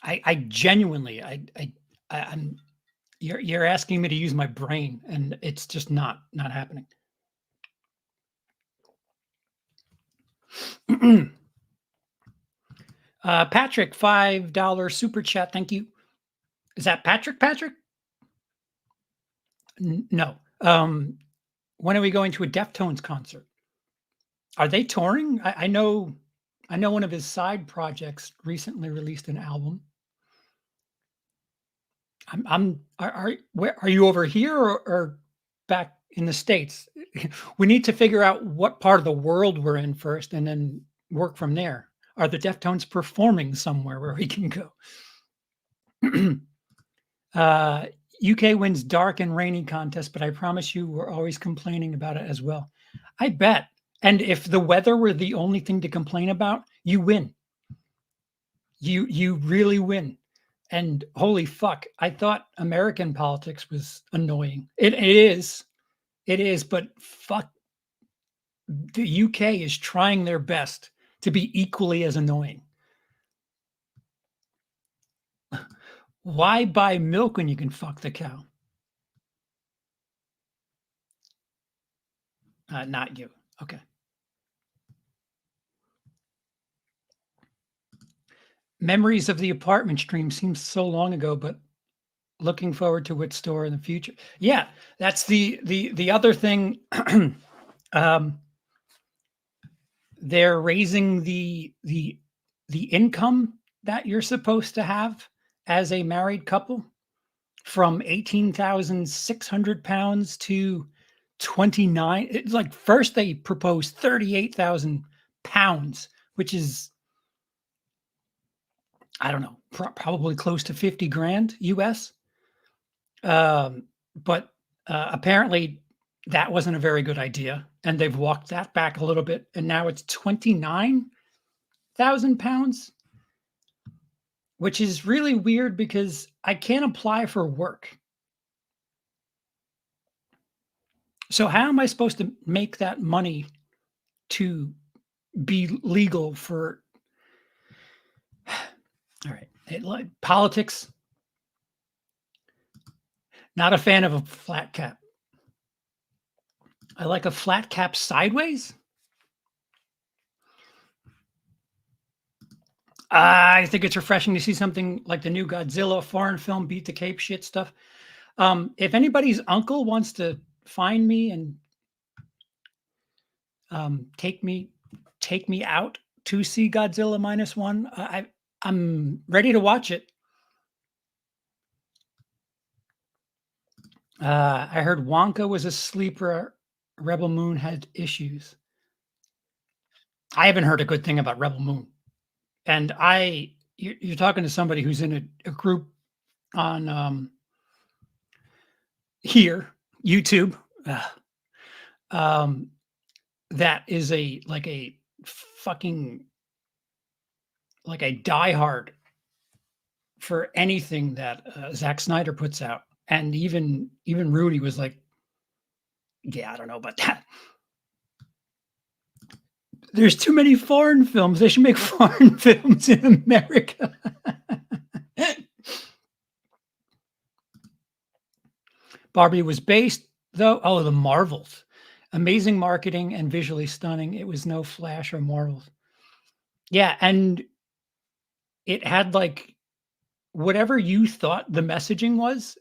I genuinely, I'm. You're asking me to use my brain, and it's just not happening. Patrick, $5 super chat. Thank you. Is that Patrick? Patrick? No. When are we going to a Deftones concert? Are they touring? I know one of his side projects recently released an album. Where are you over here or back in the States? We need to figure out what part of the world we're in first and then work from there. Are the Deftones performing somewhere where we can go? UK wins dark and rainy contest, but I promise you we're always complaining about it as well. I bet. And if the weather were the only thing to complain about, you win. You really win. And holy fuck, I thought American politics was annoying. It is, but fuck, the UK is trying their best to be equally as annoying. Why buy milk when you can fuck the cow? Not you. Okay. Memories of the apartment stream seems so long ago, but looking forward to its store in the future. Yeah, that's the other thing. They're raising the income that you're supposed to have as a married couple from 18,600 pounds to 29. It's like first they proposed 38,000 pounds, which is, I don't know, probably close to 50 grand US. But apparently that wasn't a very good idea. And they've walked that back a little bit. And now it's 29,000 pounds, which is really weird because I can't apply for work. So how am I supposed to make that money to be legal for? All right. Politics. Not a fan of a flat cap. I like a flat cap sideways. I think it's refreshing to see something like the new Godzilla foreign film, Beat the Cape shit stuff. If anybody's uncle wants to find me and take me out to see Godzilla -1, I'm ready to watch it. I heard Wonka was a sleeper. Rebel Moon had issues. I haven't heard a good thing about Rebel Moon. And you're talking to somebody who's in a group on here, YouTube. that is a fucking like a diehard for anything that Zack Snyder puts out, and even Rudy was like, "Yeah, I don't know about that. There's too many foreign films. They should make foreign films in America." Barbie was based, though. Oh, the Marvels. Amazing marketing and visually stunning. It was no Flash or Marvels. Yeah, and it had like whatever you thought the messaging was,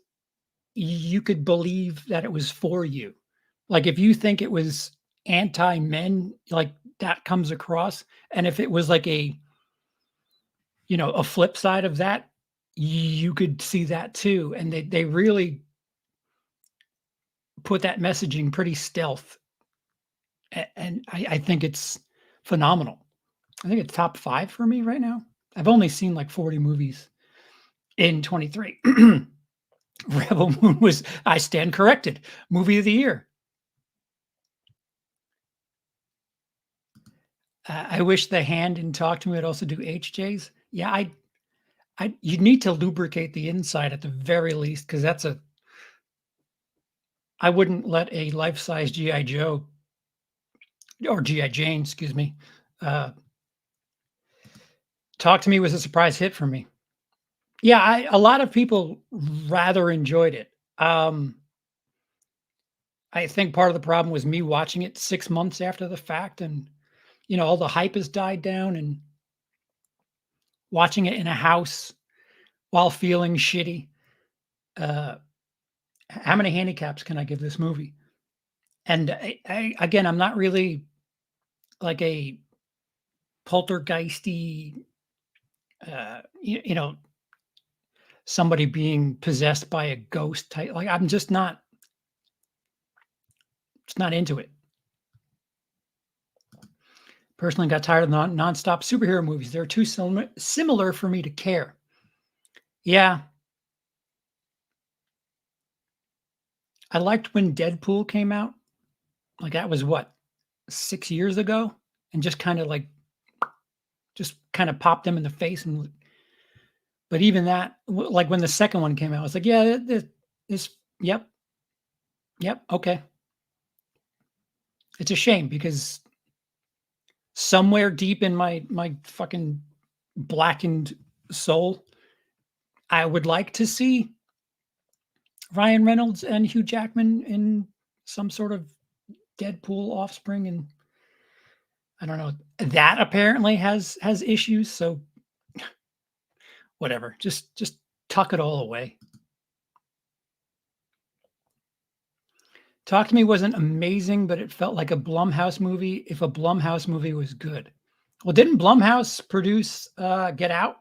you could believe that it was for you. Like if you think it was anti-men, like that comes across. And if it was like a, a flip side of that, you could see that too. And they really put that messaging pretty stealth. And I think it's phenomenal. I think it's top 5 for me right now. I've only seen like 40 movies in 23. Rebel Moon was, I stand corrected, movie of the year. I wish The Hand and Talk to Me would also do HJs. Yeah, you need to lubricate the inside at the very least, because I wouldn't let a life-size G.I. Joe or G.I. Jane, excuse me, Talk to Me was a surprise hit for me. Yeah, a lot of people rather enjoyed it. I think part of the problem was me watching it 6 months after the fact, and all the hype has died down, and watching it in a house while feeling shitty. How many handicaps can I give this movie? And again, I'm not really like a poltergeisty, somebody being possessed by a ghost type. Like I'm just not into it. Personally, got tired of nonstop superhero movies. They're too similar for me to care. Yeah. I liked when Deadpool came out. Like that was what, 6 years ago? And just kind of popped them in the face. But even that, like when the second one came out, I was like, yeah, yep, okay. It's a shame because somewhere deep in my fucking blackened soul, I would like to see Ryan Reynolds and Hugh Jackman in some sort of Deadpool offspring, and I don't know. That apparently has issues, so whatever. Just tuck it all away. Talk to Me wasn't amazing, but it felt like a Blumhouse movie if a Blumhouse movie was good. Well, didn't Blumhouse produce Get Out?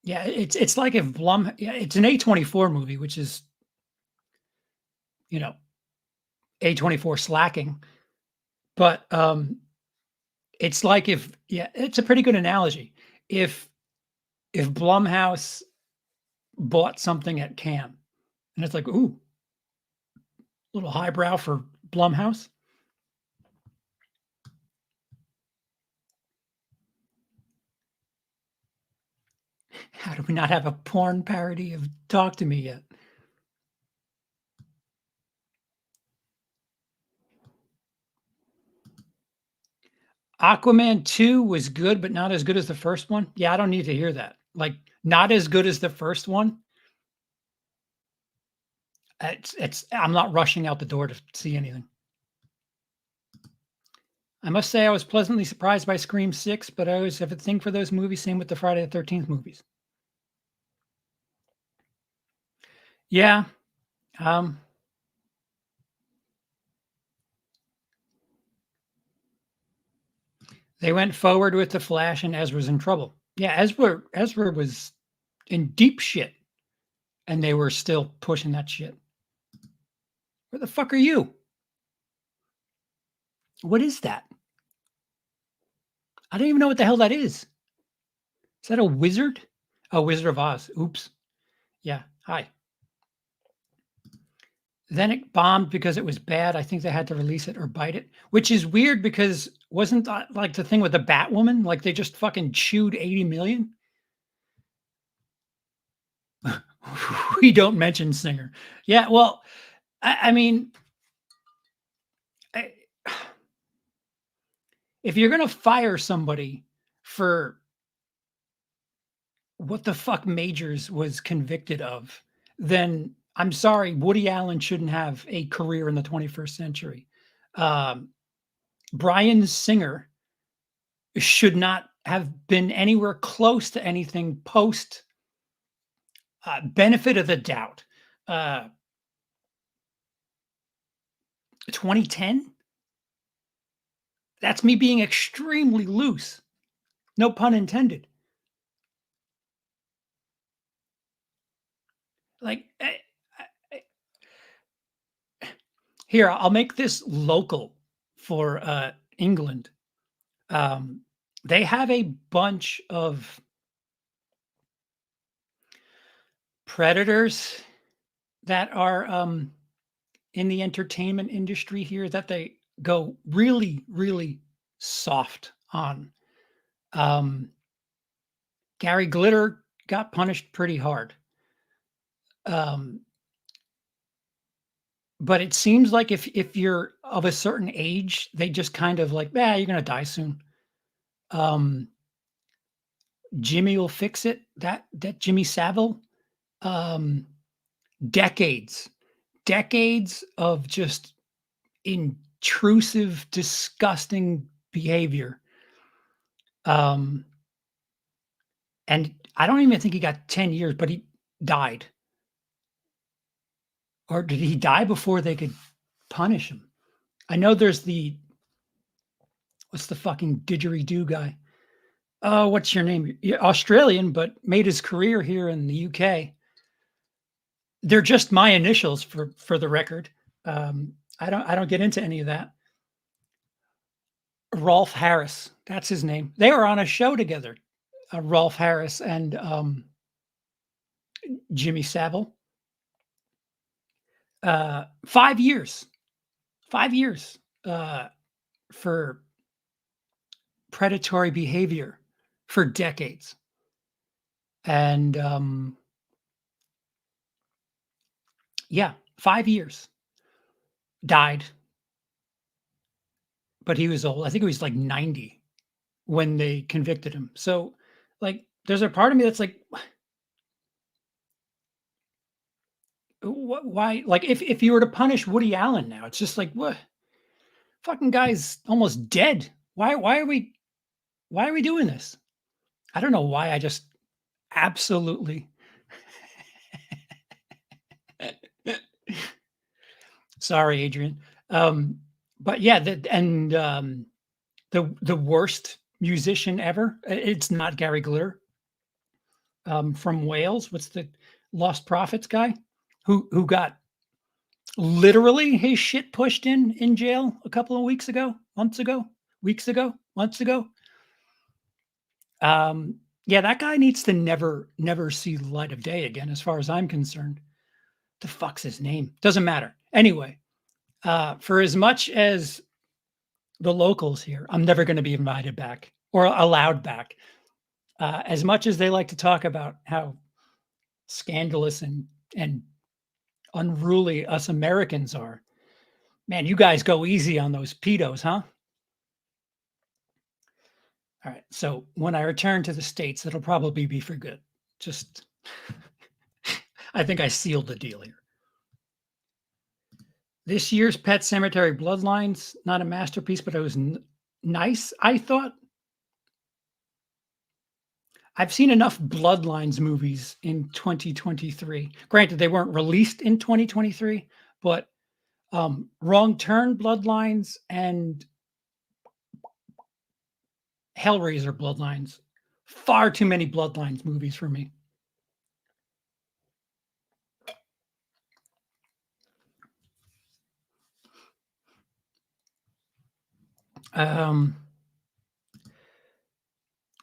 Yeah, it's like if it's an A24 movie, which is A24 slacking. But it's like it's a pretty good analogy. If Blumhouse bought something at Cannes, and it's like, ooh, a little highbrow for Blumhouse. How do we not have a porn parody of Talk to Me yet? Aquaman 2 was good, but not as good as the first one. Yeah, I don't need to hear that. Like, not as good as the first one. I'm not rushing out the door to see anything. I must say I was pleasantly surprised by Scream 6, but I always have a thing for those movies. Same with the Friday the 13th movies. Yeah. They went forward with the Flash, and Ezra's in trouble. Yeah, Ezra was in deep shit, and they were still pushing that shit. Where the fuck are you? What is that? I don't even know what the hell that is. Is that a wizard? Oh, Wizard of Oz. Oops. Yeah. Hi. Then it bombed because it was bad. I think they had to release it or bite it, which is weird because wasn't that like the thing with the Batwoman? Like they just fucking chewed 80 million. We don't mention Singer. Yeah, well, I mean, I, if you're gonna fire somebody for what the fuck Majors was convicted of, then I'm sorry, Woody Allen shouldn't have a career in the 21st century. Um, Bryan Singer should not have been anywhere close to anything post benefit of the doubt. Uh, 2010? That's me being extremely loose. No pun intended. Like, here, I'll make this local for England. They have a bunch of predators that are in the entertainment industry here that they go really, really soft on. Gary Glitter got punished pretty hard. But it seems like if you're of a certain age, they just kind of like, you're gonna die soon. Jimmy will fix it. That Jimmy Savile, um, decades of just intrusive, disgusting behavior. And I don't even think he got 10 years, but he died. Or did he die before they could punish him? I know there's what's the fucking didgeridoo guy? Oh, what's your name? You're Australian, but made his career here in the UK. They're just my initials for the record. I don't get into any of that. Rolf Harris, that's his name. They were on a show together. Rolf Harris and Jimmy Savile. 5 years. 5 years for predatory behavior for decades. And yeah, 5 years. Died. But he was old. I think he was like 90 when they convicted him. So, like, there's a part of me that's like, why? Like, if you were to punish Woody Allen now, it's just like, what? Fucking guy's almost dead. Why are we doing this? I don't know why. I just absolutely. Sorry, Adrian. But yeah, the worst musician ever. It's not Gary Glitter. From Wales. What's the Lost Prophets guy who got literally his shit pushed in jail a couple of weeks ago? Yeah, that guy needs to never see the light of day again, as far as I'm concerned. The fuck's his name? Doesn't matter. Anyway, for as much as the locals here, I'm never going to be invited back or allowed back. As much as they like to talk about how scandalous and unruly us Americans are, man, you guys go easy on those pedos, huh? All right. So when I return to the States, it'll probably be for good. Just, I think I sealed the deal here. This year's Pet Cemetery Bloodlines, not a masterpiece, but it was nice, I thought. I've seen enough Bloodlines movies in 2023. Granted, they weren't released in 2023, but Wrong Turn Bloodlines and Hellraiser Bloodlines. Far too many Bloodlines movies for me.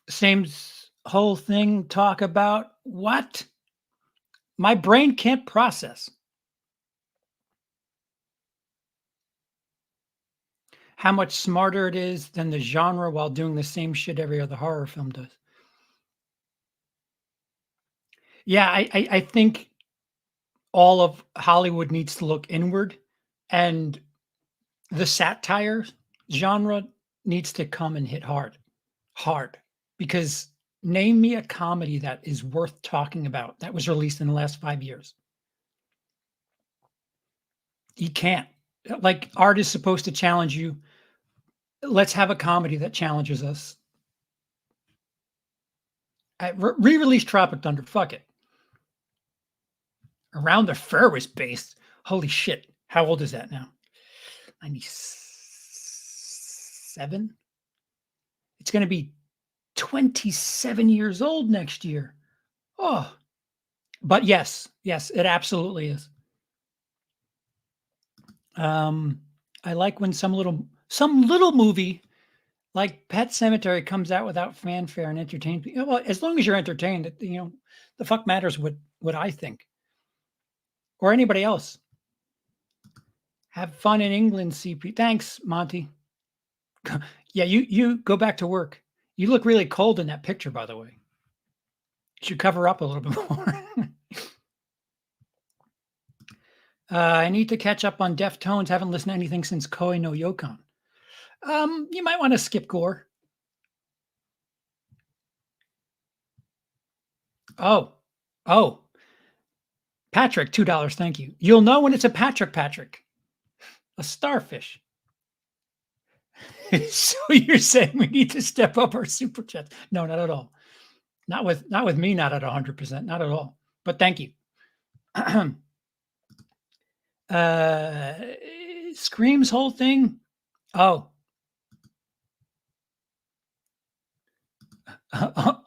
Same whole thing, talk about what? My brain can't process. how much smarter it is than the genre while doing the same shit every other horror film does. Yeah, I think all of Hollywood needs to look inward, and the satire genre needs to come and hit hard. Because name me a comedy that is worth talking about that was released in the last 5 years. You can't. Like, art is supposed to challenge you. Let's have a comedy that challenges us. Re-release Tropic Thunder. Fuck it. Around the Fur was based. Holy shit. How old is that now? 97? It's going to be 27 years old next year. Oh, but yes, it absolutely is. I like when some little movie like Pet Cemetery comes out without fanfare and entertains people. Well, as long as you're entertained, the fuck matters what I think or anybody else. Have fun in England, CP. Thanks, Monty. Yeah, you go back to work. You look really cold in that picture, by the way. You should cover up a little bit more. I need to catch up on Deftones. Haven't listened to anything since Koi no Yokon. You might want to skip Gore. Oh. Patrick, $2. Thank you. You'll know when it's a Patrick. A starfish. So you're saying we need to step up our super chats? No, not at all. Not with me, not at 100%, not at all. But thank you. Scream's whole thing. Oh.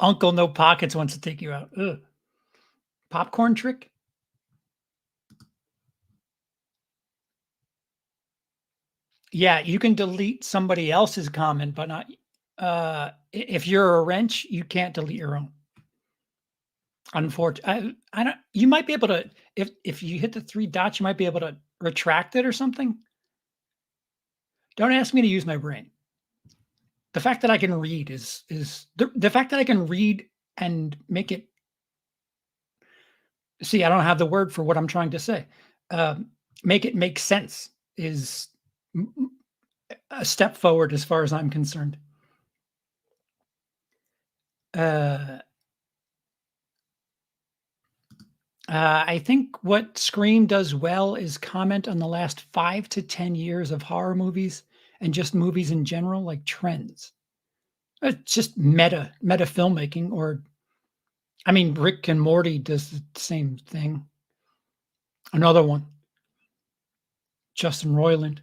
Uncle No Pockets wants to take you out. Ugh. Popcorn trick? Yeah, you can delete somebody else's comment, but not if you're a wrench, you can't delete your own. Unfortunately, I don't. You might be able to if you hit the 3 dots, you might be able to retract it or something. Don't ask me to use my brain. The fact that I can read is the fact that I can read and make it. See, I don't have the word for what I'm trying to say. Make it make sense is a step forward as far as I'm concerned. I think what Scream does well is comment on the last 5 to 10 years of horror movies and just movies in general, like trends. It's just meta filmmaking, or I mean, Rick and Morty does the same thing. Another one, Justin Roiland.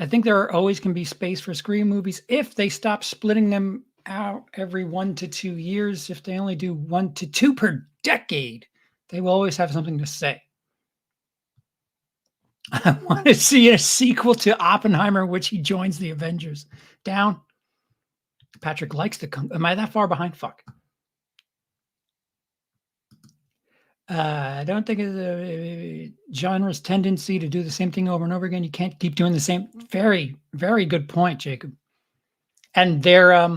I think there always can be space for Scream movies if they stop splitting them out every 1 to 2 years. If they only do 1 to 2 per decade, they will always have something to say. I want to see a sequel to Oppenheimer, in which he joins the Avengers. Down. Patrick likes to come. Am I that far behind? Fuck. I don't think it's a genre's tendency to do the same thing over and over again. You can't keep doing the same. Very, very good point, Jacob. And they're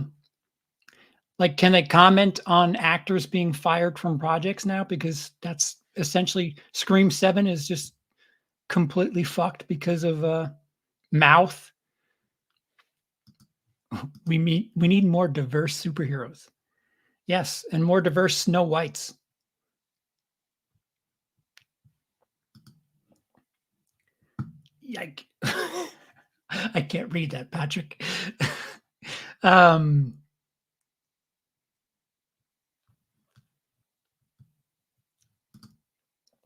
like, can they comment on actors being fired from projects now? Because that's essentially Scream 7 is just completely fucked because of mouth. We need more diverse superheroes. Yes, and more diverse Snow Whites. Yike. I can't read that, Patrick.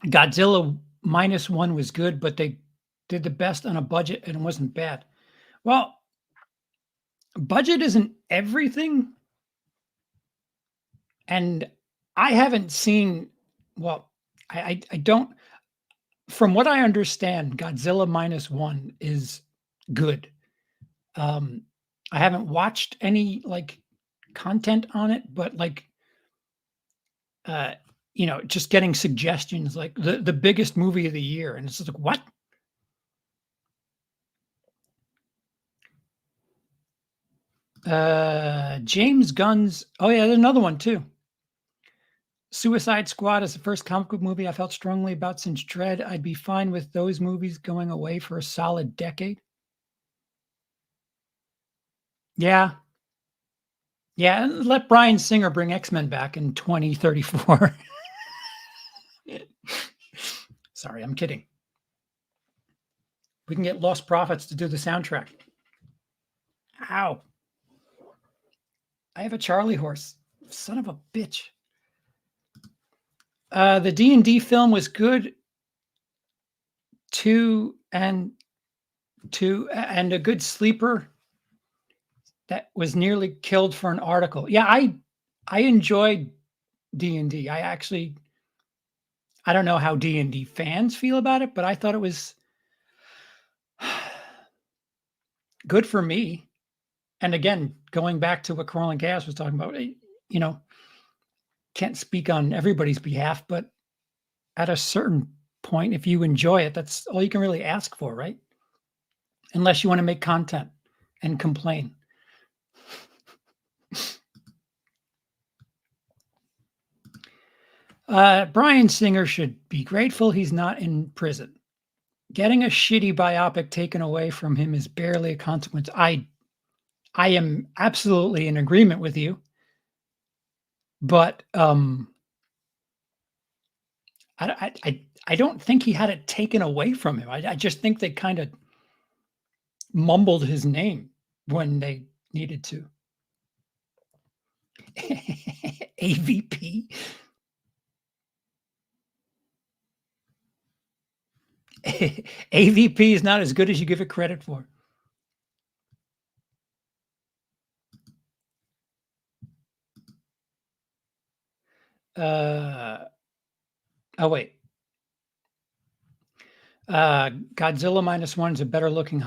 Godzilla -1 was good, but they did the best on a budget and it wasn't bad. Well, budget isn't everything. And I haven't seen, well, I don't, from what I understand, Godzilla -1 is good. I haven't watched any like content on it, but like, just getting suggestions like the biggest movie of the year. And it's just like, what? James Gunn's, oh yeah, there's another one too. Suicide Squad is the first comic book movie I felt strongly about since Dread. I'd be fine with those movies going away for a solid decade. Yeah. Yeah, and let Bryan Singer bring X-Men back in 2034. Sorry, I'm kidding. We can get Lost Prophets to do the soundtrack. Ow. I have a Charlie horse. Son of a bitch. The D&D film was good and a good sleeper that was nearly killed for an article. Yeah, I enjoyed D&D. I don't know how D&D fans feel about it, but I thought it was good for me. And again, going back to what Carl and Chaos was talking about, can't speak on everybody's behalf, but at a certain point, if you enjoy it, that's all you can really ask for, right? Unless you want to make content and complain. Bryan Singer should be grateful he's not in prison. Getting a shitty biopic taken away from him is barely a consequence. I am absolutely in agreement with you, but I don't think he had it taken away from him. I just think they kind of mumbled his name when they needed to. AVP. AVP is not as good as you give it credit for. Oh wait. Godzilla -1 is a better looking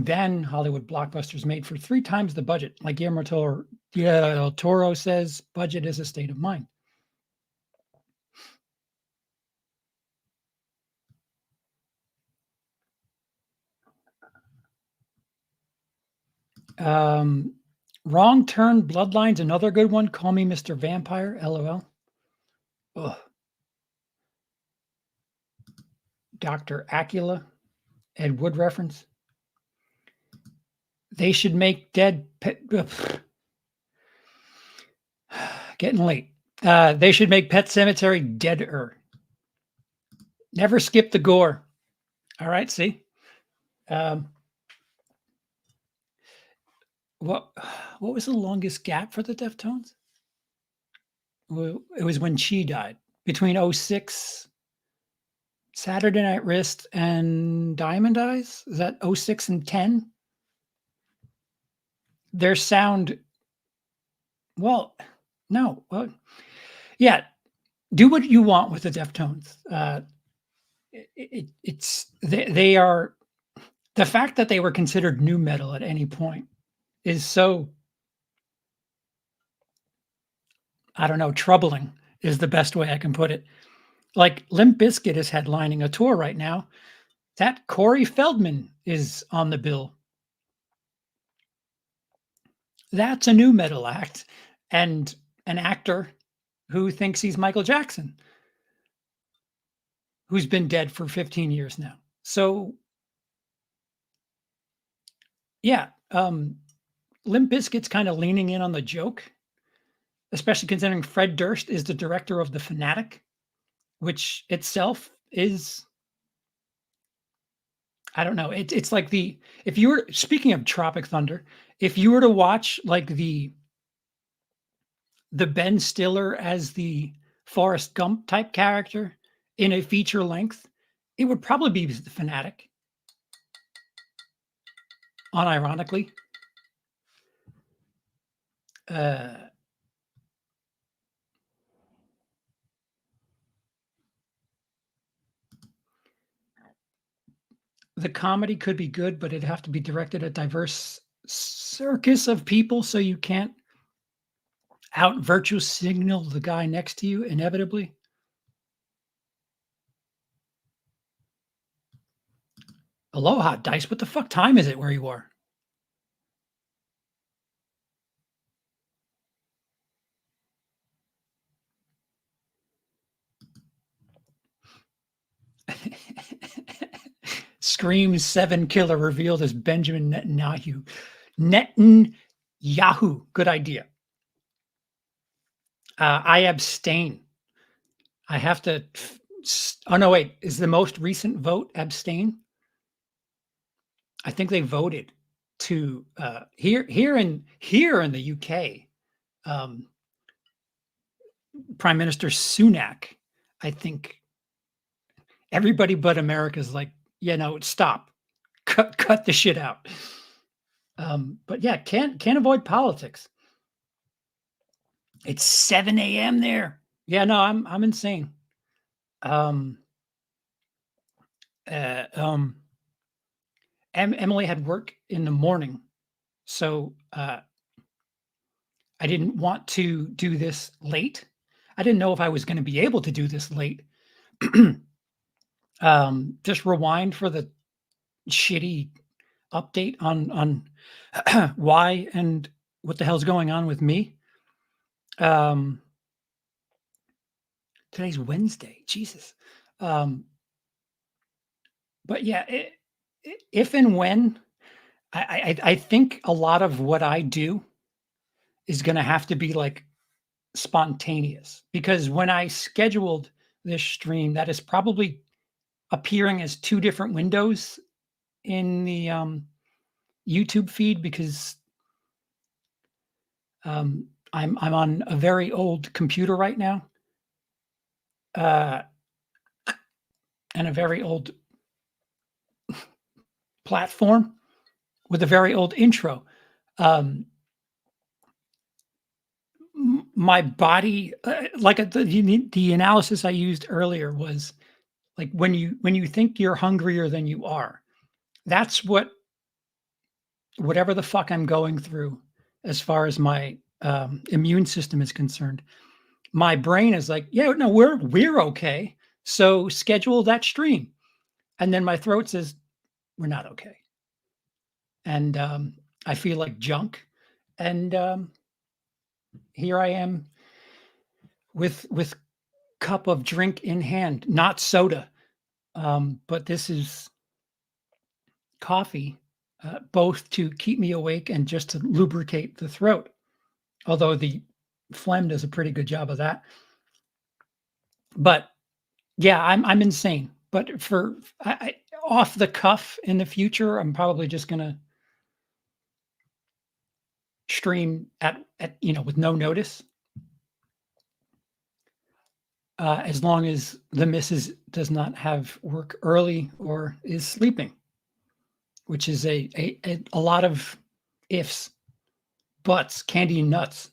than Hollywood blockbusters made for 3 times the budget. Like Guillermo del Toro says, budget is a state of mind. Wrong Turn Bloodlines, another good one. Call Me Mr. Vampire, LOL. Ugh. Dr. Acula, Ed Wood reference. They should make Getting late. They should make Pet Cemetery deader. Never skip the gore. All right, see? What was the longest gap for the Deftones? Well, it was when Chi died. Between 06, Saturday Night Wrist, and Diamond Eyes? Is that 06 and 10? Their sound, well, no. Well, yeah, do what you want with the Deftones. They are, the fact that they were considered nu metal at any point is so, I don't know, troubling is the best way I can put it. Like Limp Bizkit is headlining a tour right now. That Corey Feldman is on the bill. That's a nu metal act and an actor who thinks he's Michael Jackson, who's been dead for 15 years now. So, yeah, Limp Bizkit's kind of leaning in on the joke, especially considering Fred Durst is the director of The Fanatic, which itself is, I don't know. It's like if you were, speaking of Tropic Thunder, if you were to watch like the Ben Stiller as the Forrest Gump type character in a feature length, it would probably be The Fanatic. Unironically. The comedy could be good, but it'd have to be directed at diverse circus of people, so you can't Out virtue signal the guy next to you inevitably. Aloha, Dice. What the fuck time is it where you are? Scream 7 killer revealed as Benjamin Netanyahu. Netanyahu. Good idea. I abstain. I have to. Oh no, wait. Is the most recent vote abstain? I think they voted to here in the UK. Prime Minister Sunak, I think everybody but America's like, yeah, no, stop, cut the shit out. But yeah, can't avoid politics. It's 7 a.m. there. Yeah, no, I'm insane. Emily had work in the morning, so I didn't want to do this late. I didn't know if I was going to be able to do this late. Just rewind for the shitty update on why and what the hell's going on with me. Today's Wednesday, Jesus. But yeah, if and when I think a lot of what I do is going to have to be like spontaneous, because when I scheduled this stream, that is probably appearing as two different windows in the YouTube feed, because I'm on a very old computer right now, and a very old platform with a very old intro. My body, like the analysis I used earlier was like when you think you're hungrier than you are, that's whatever the fuck I'm going through as far as my immune system is concerned. My brain is like, yeah, no, we're okay. So schedule that stream. And then my throat says, we're not okay. And I feel like junk. And here I am with cup of drink in hand, not soda. But this is coffee, both to keep me awake and just to lubricate the throat. Although the phlegm does a pretty good job of that. But yeah, I'm insane. But for off the cuff in the future, I'm probably just gonna stream at with no notice, as long as the missus does not have work early or is sleeping, which is a lot of ifs, buts, candy and nuts.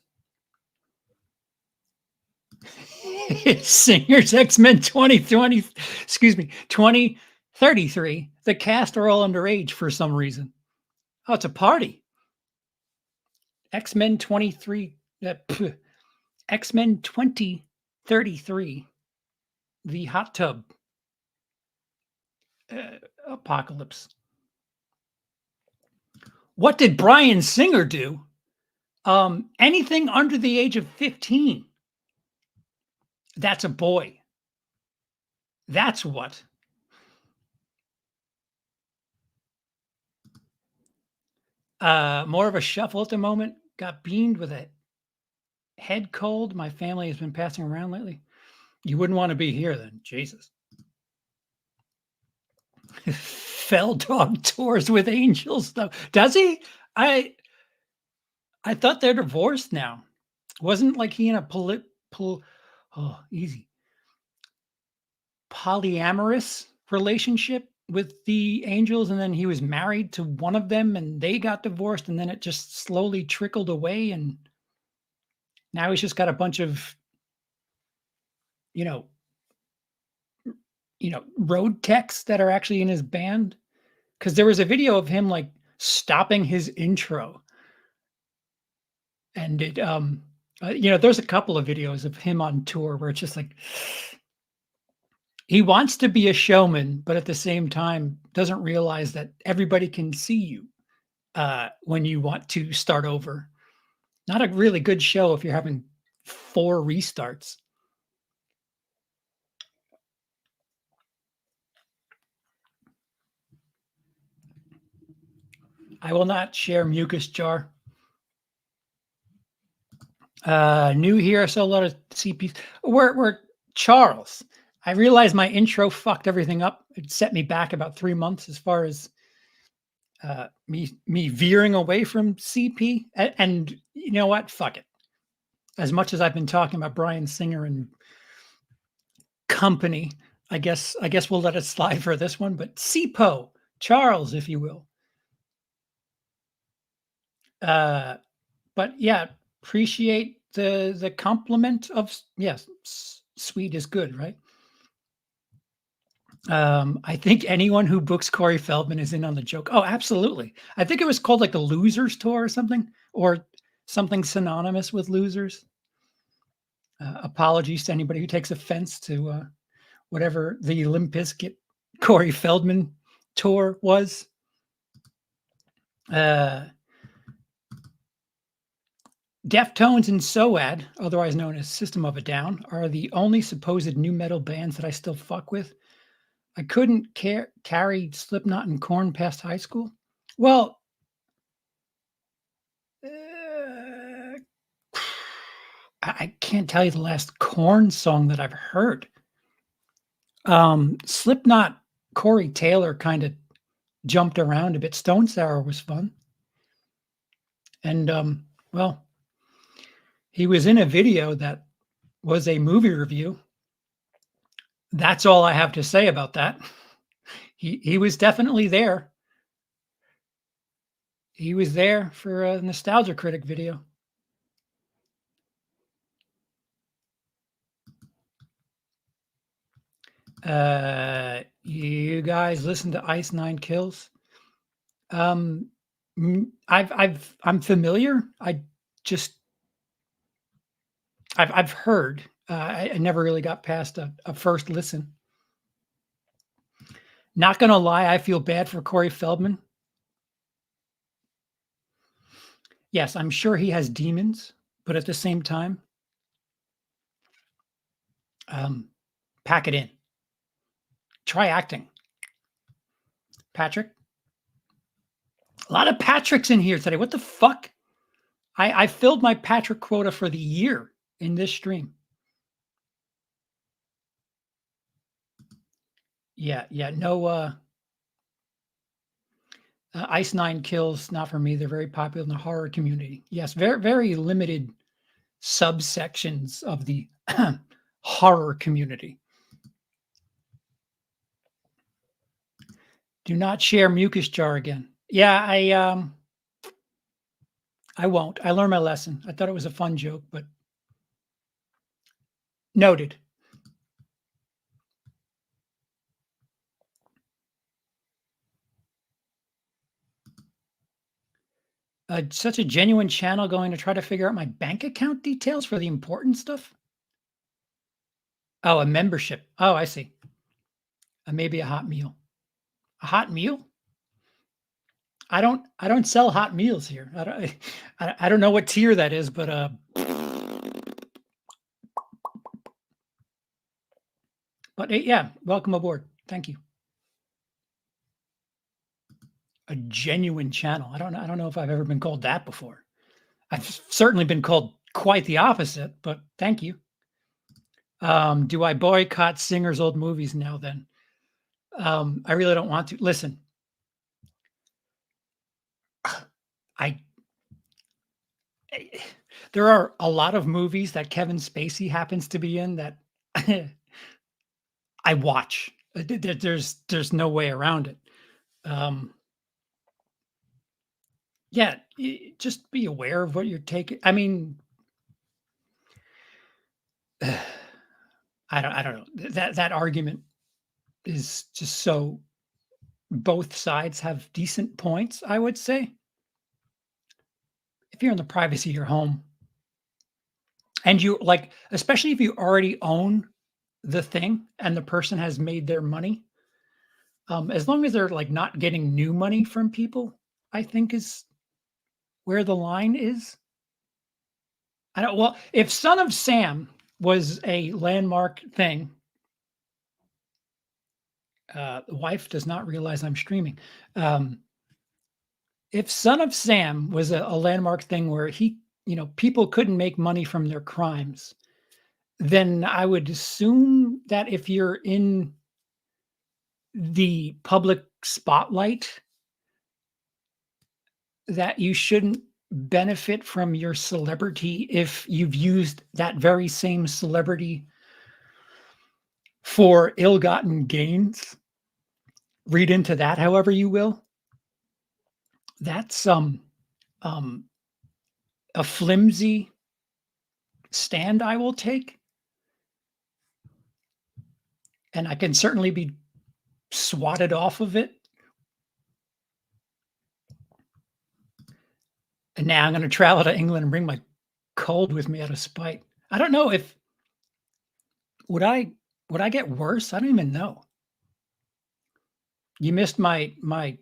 Singers X-Men 2020, excuse me, 2033. The cast are all underage for some reason. Oh, it's a party. X-Men 23, X-Men 2033, the hot tub apocalypse. What did Bryan Singer do? Anything under the age of 15. That's a boy. That's what. More of a shuffle at the moment. Got beamed with a head cold my family has been passing around lately. You wouldn't want to be here then. Jesus. Fell dog tours with angels though. Does he? I thought they're divorced now. Wasn't like he in a polyamorous relationship with the angels, and then he was married to one of them and they got divorced, and then it just slowly trickled away, and now he's just got a bunch of road techs that are actually in his band, because there was a video of him like stopping his intro, and it There's a couple of videos of him on tour where it's just like he wants to be a showman, but at the same time doesn't realize that everybody can see you when you want to start over. Not a really good show if you're having 4 restarts. I will not share mucus jar. New here, so a lot of CPs. We're Charles. I realized my intro fucked everything up. It set me back about 3 months as far as me veering away from CP. And you know what? Fuck it. As much as I've been talking about Bryan Singer and company, I guess we'll let it slide for this one. But CeePo, Charles, if you will. But yeah, appreciate the compliment of yes, sweet is good, right? I think anyone who books Corey Feldman is in on the joke. Oh, absolutely. I think it was called like the Losers Tour or something synonymous with losers. Apologies to anybody who takes offense to whatever the Limp Bizkit Corey Feldman tour was. Deftones and SOAD, otherwise known as System of a Down, are the only supposed new metal bands that I still fuck with. I couldn't carry Slipknot and Korn past high school. Well, I can't tell you the last Korn song that I've heard. Slipknot, Corey Taylor kind of jumped around a bit. Stone Sour was fun. And, well, he was in a video that was a movie review. That's all I have to say about that. He was definitely there. He was there for a Nostalgia Critic video. You guys listen to Ice Nine Kills? I'm familiar. I've heard. I never really got past a first listen. Not gonna lie, I feel bad for Corey Feldman. Yes, I'm sure he has demons, but at the same time, pack it in. Try acting. Patrick? A lot of Patricks in here today. What the fuck? I filled my Patrick quota for the year in this stream. Yeah, no, Ice Nine Kills, not for me. They're very popular in the horror community. Yes, very, very limited subsections of the horror community. Do not share mucus jar again. Yeah, I won't. I learned my lesson. I thought it was a fun joke, but noted. Such a genuine channel going to try to figure out my bank account details for the important stuff. Oh, a membership. Oh, I see. Maybe a hot meal. A hot meal? I don't sell hot meals here. I don't know what tier that is, but yeah, welcome aboard. Thank you. A genuine channel. I don't know if I've ever been called that before. I've certainly been called quite the opposite, but thank you. Do I boycott Singer's old movies now then? I really don't want to. Listen, there are a lot of movies that Kevin Spacey happens to be in that I watch. There's no way around it. Yeah, just be aware of what you're taking. I mean, I don't know. That argument is just so both sides have decent points, I would say. If you're in the privacy of your home, And you like, especially if you already own the thing and the person has made their money, as long as they're like not getting new money from people, I think is where the line is. I don't, well, if Son of Sam was a landmark thing, the wife does not realize I'm streaming. If Son of Sam was a landmark thing where he, people couldn't make money from their crimes, then I would assume that if you're in the public spotlight, that you shouldn't benefit from your celebrity if you've used that very same celebrity for ill-gotten gains. Read into that however you will. That's a flimsy stand I will take. And I can certainly be swatted off of it. And now I'm going to travel to England and bring my cold with me out of spite. I don't know if would I get worse? I don't even know. You missed my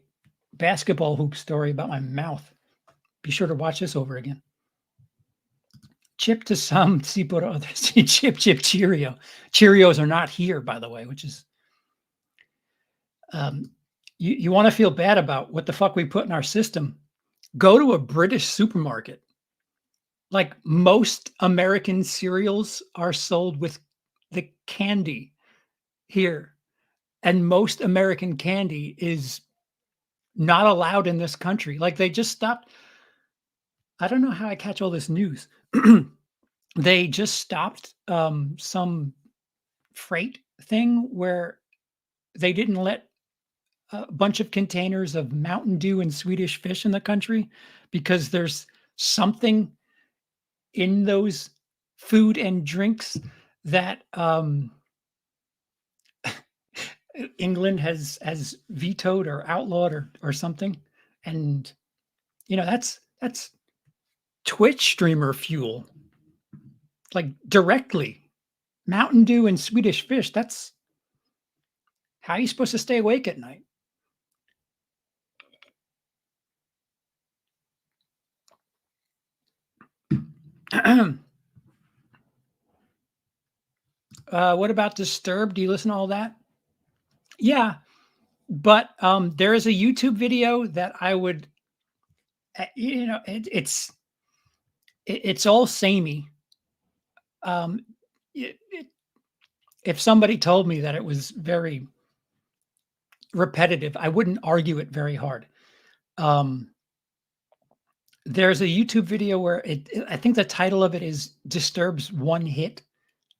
basketball hoop story about my mouth. Be sure to watch this over again. Chip to some, CeePo to others. Chip, Cheerio. Cheerios are not here, by the way, which is you want to feel bad about what the fuck we put in our system. Go to a British supermarket. Like most American cereals are sold with the candy here. And most American candy is not allowed in this country. Like they just stopped. I don't know how I catch all this news. They just stopped some freight thing where they didn't let a bunch of containers of Mountain Dew and Swedish Fish in the country because there's something in those food and drinks that England has vetoed or outlawed or something. And that's Twitch streamer fuel. Like directly. Mountain Dew and Swedish Fish, that's how are you supposed to stay awake at night? What about Disturbed? Do you listen to all that? Yeah, but there is a YouTube video that I would, it's all samey. If somebody told me that it was very repetitive, I wouldn't argue it very hard. There's a YouTube video where I think the title of it is Disturbed's One Hit,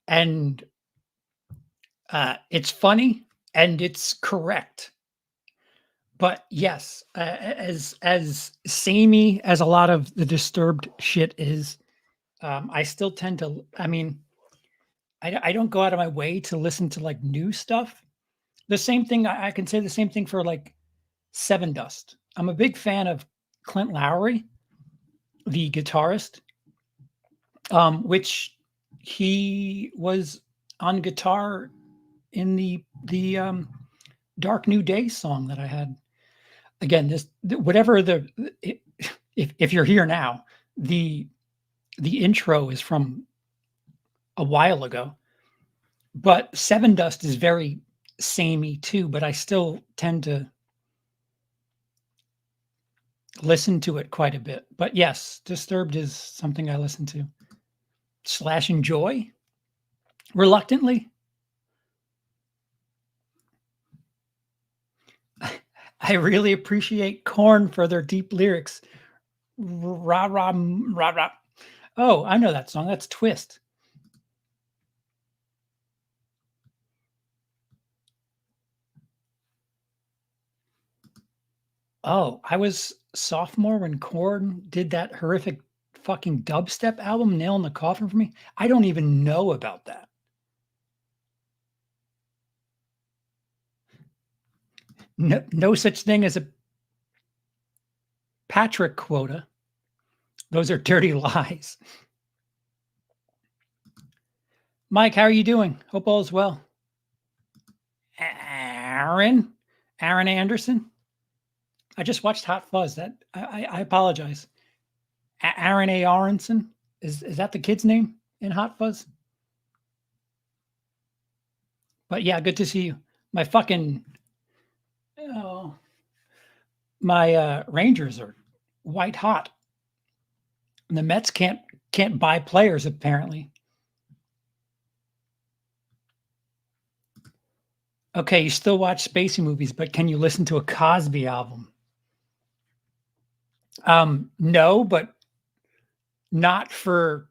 and it's funny and it's correct. But yes, as samey as a lot of the Disturbed shit is, I still tend to. I mean, I don't go out of my way to listen to like new stuff. The same thing I can say the same thing for like Seven Dust. I'm a big fan of Clint Lowry, the guitarist, which he was on guitar in the Dark New Day song that I had. Again, whatever if you're here now, the intro is from a while ago, but Seven Dust is very samey too, but I still tend to listen to it quite a bit. But yes, Disturbed is something I listen to. / enjoy reluctantly. I really appreciate Korn for their deep lyrics. Rah, rah, rah, rah. Oh, I know that song. That's Twist. Oh, I was sophomore when Korn did that horrific fucking dubstep album, Nail in the Coffin for me. I don't even know about that. No such thing as a Patrick quota. Those are dirty lies. Mike, how are you doing? Hope all is well. Aaron Anderson. I just watched Hot Fuzz. That I apologize. Aaron A. Aronson. Is that the kid's name in Hot Fuzz? But yeah, good to see you. My fucking my Rangers are white hot. And the Mets can't buy players apparently. Okay, you still watch spacey movies, but can you listen to a Cosby album? No, but not for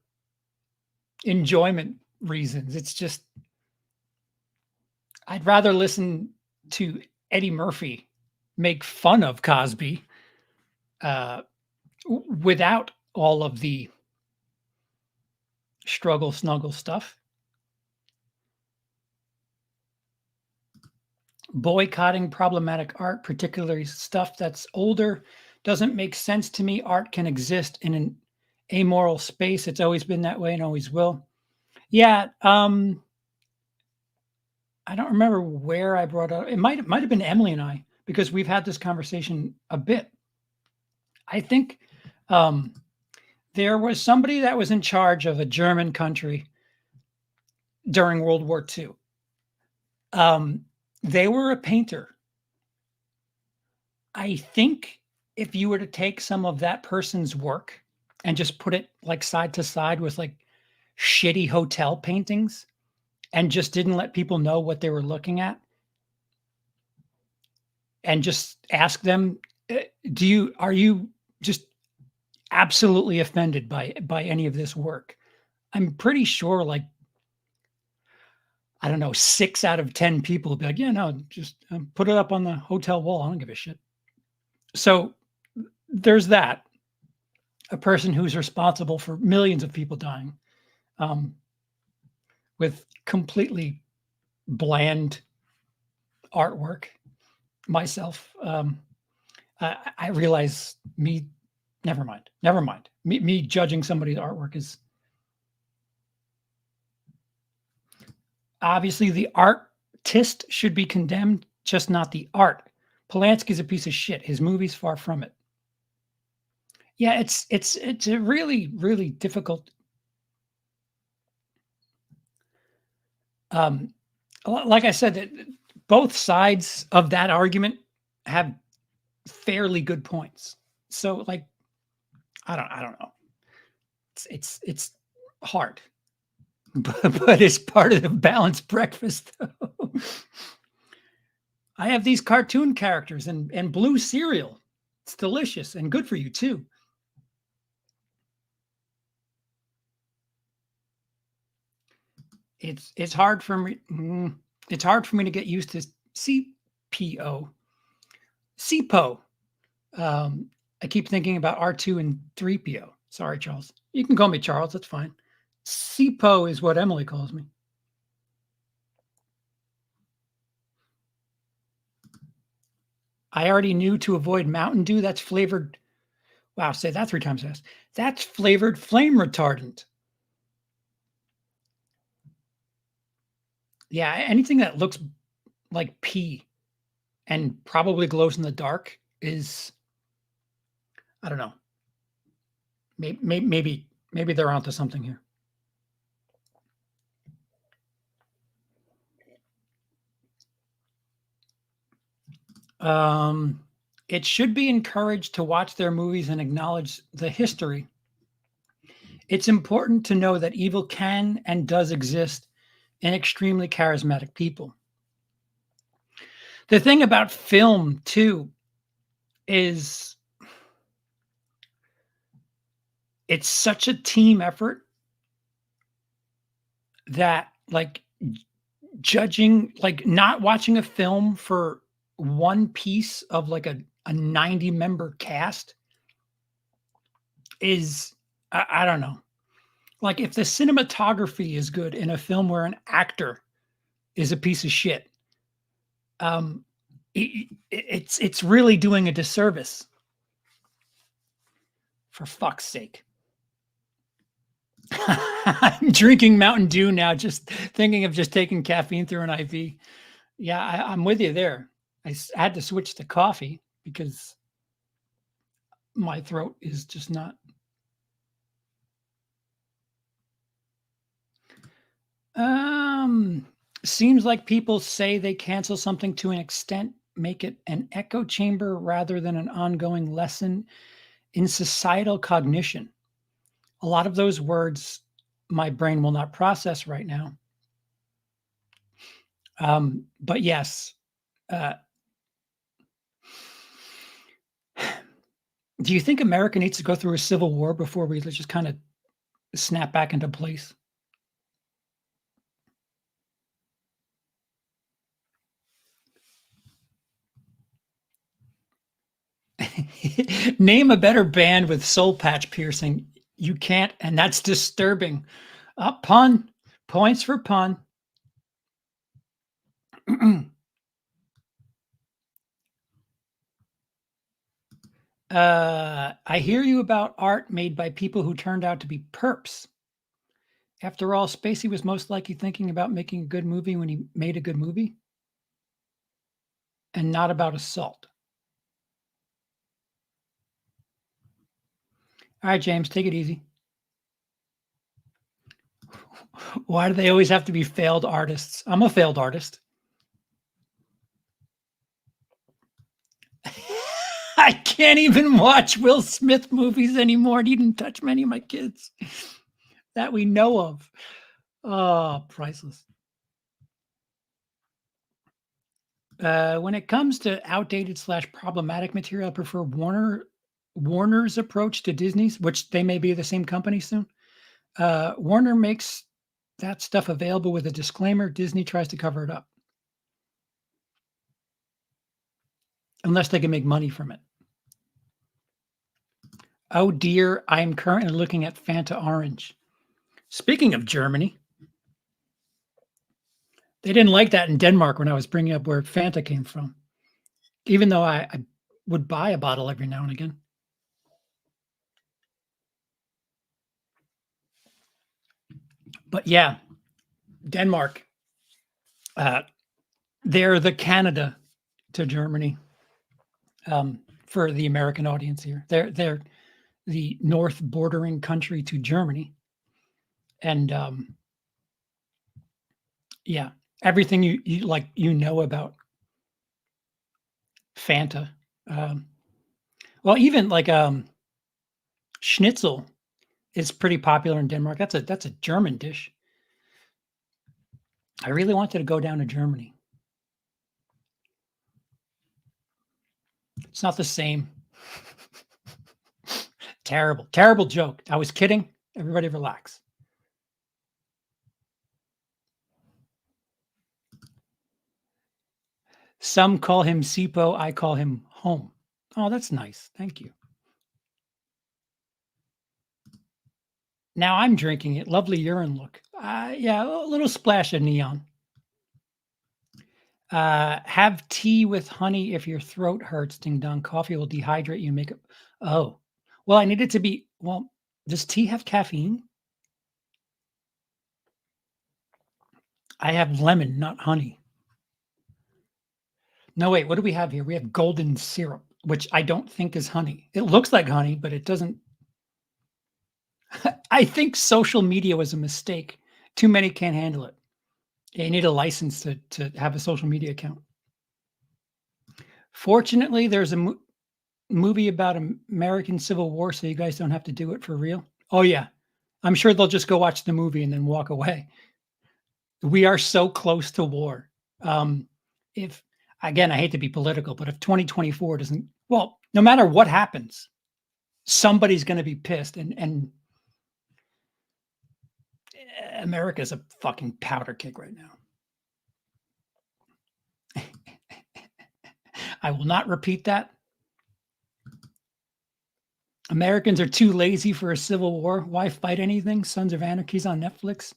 enjoyment reasons. It's just I'd rather listen to Eddie Murphy make fun of Cosby without all of the struggle snuggle stuff. Boycotting problematic art, particularly stuff that's older, doesn't make sense to me. Art can exist in an amoral space. It's always been that way and always will. Yeah. I don't remember where I brought up. It might have been Emily and I, because we've had this conversation a bit. I think there was somebody that was in charge of a German country during World War II. They were a painter. I think if you were to take some of that person's work and just put it like side to side with like shitty hotel paintings and just didn't let people know what they were looking at and just ask them, are you just absolutely offended by any of this work? I'm pretty sure like, I don't know, 6 out of 10 people will be like, yeah, no, just put it up on the hotel wall. I don't give a shit. So there's that. A person who's responsible for millions of people dying with completely bland artwork. Myself, I realize never mind. Me judging somebody's artwork is obviously the artist should be condemned, just not the art. Polanski's a piece of shit. His movie's far from it. Yeah, it's a really, really difficult. Like I said, both sides of that argument have fairly good points. So, like, I don't know. It's hard, but it's part of the balanced breakfast. Though. I have these cartoon characters and blue cereal. It's delicious and good for you too. It's hard for me. It's hard for me to get used to CeePo. CeePo. I keep thinking about R2 and 3PO. Sorry, Charles. You can call me Charles. That's fine. CeePo is what Emily calls me. I already knew to avoid Mountain Dew. That's flavored. Wow, say that 3 times fast. That's flavored flame retardant. Yeah, anything that looks like pee and probably glows in the dark is, I don't know. Maybe they're onto something here. It should be encouraged to watch their movies and acknowledge the history. It's important to know that evil can and does exist in extremely charismatic people. The thing about film, too, is it's such a team effort that, like, judging, like, not watching a film for one piece of like a 90-member cast is, I don't know. Like, if the cinematography is good in a film where an actor is a piece of shit, it's really doing a disservice. For fuck's sake. I'm drinking Mountain Dew now, just thinking of just taking caffeine through an IV. Yeah, I'm with you there. I had to switch to coffee because my throat is just not. Seems like people say they cancel something to an extent, make it an echo chamber rather than an ongoing lesson in societal cognition. A lot of those words my brain will not process right now. But yes, uh, do you think America needs to go through a civil war before we just kind of snap back into place? Name a better band with soul patch piercing. You can't, and that's disturbing. Pun. Points for pun. I hear you about art made by people who turned out to be perps. After all, Spacey was most likely thinking about making a good movie when he made a good movie and not about assault. All right, James, take it easy. Why do they always have to be failed artists? I'm a failed artist. I can't even watch Will Smith movies anymore. He didn't touch many of my kids that we know of. Oh, priceless. When it comes to outdated / problematic material, I prefer Warner's approach to Disney's, which they may be the same company soon. Warner makes that stuff available with a disclaimer. Disney tries to cover it up. Unless they can make money from it. Oh dear, I am currently looking at Fanta Orange. Speaking of Germany, they didn't like that in Denmark when I was bringing up where Fanta came from, even though I would buy a bottle every now and again. But yeah, Denmark, they're the Canada to Germany. For the American audience here, they're the north bordering country to Germany, and yeah, everything you like, about Fanta. Well, even like schnitzel is pretty popular in Denmark. That's a German dish. I really wanted to go down to Germany. It's not the same. Terrible joke. I was kidding. Everybody relax. Some call him CeePo. I call him home. Oh, that's nice. Thank you. Now I'm drinking it. Lovely urine look. Yeah, a little splash of neon. Have tea with honey if your throat hurts. Ding dong. Coffee will dehydrate you and make it. Oh, well, I need it to be. Well, does tea have caffeine? I have lemon, not honey. No, wait. What do we have here? We have golden syrup, which I don't think is honey. It looks like honey, but it doesn't. I think social media was a mistake. Too many can't handle it. You need a license to have a social media account. Fortunately, there's a movie about American Civil War, so you guys don't have to do it for real. Oh, yeah. I'm sure they'll just go watch the movie and then walk away. We are so close to war. If, again, I hate to be political, but if 2024 doesn't, well, no matter what happens, somebody's going to be pissed. And America's a fucking powder keg right now. I will not repeat that. Americans are too lazy for a civil war. Why fight anything? Sons of Anarchy's on Netflix.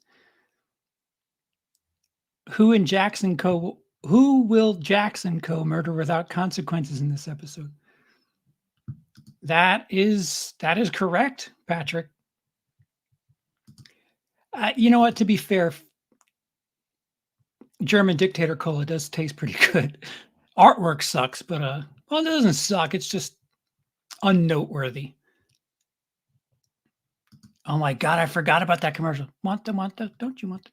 Who will Jackson Co. murder without consequences in this episode? That is correct, Patrick. You know what? To be fair, German dictator cola does taste pretty good. Artwork sucks, but well, it doesn't suck. It's just unnoteworthy. Oh my god, I forgot about that commercial. Want the, don't you want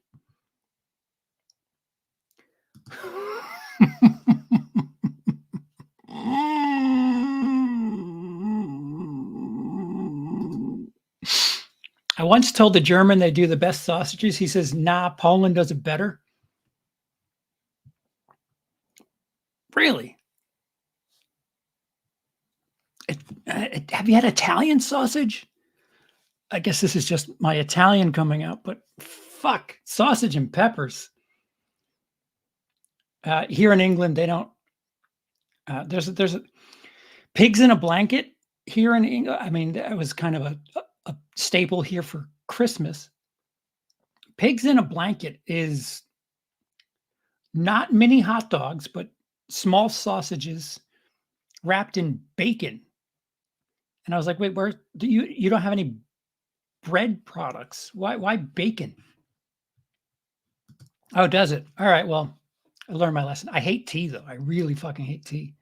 I once told the German they do the best sausages. He says, nah, Poland does it better. Really? Have you had Italian sausage? I guess this is just my Italian coming out, but fuck, sausage and peppers. Here in England, they don't. There's a pigs in a blanket here in England. I mean, that was kind of a staple here for Christmas. Pigs in a blanket is not mini hot dogs, but small sausages wrapped in bacon. And I was like, wait, where do you don't have any bread products? Why bacon? Oh, does it? All right, well, I learned my lesson. I hate tea though. I really fucking hate tea.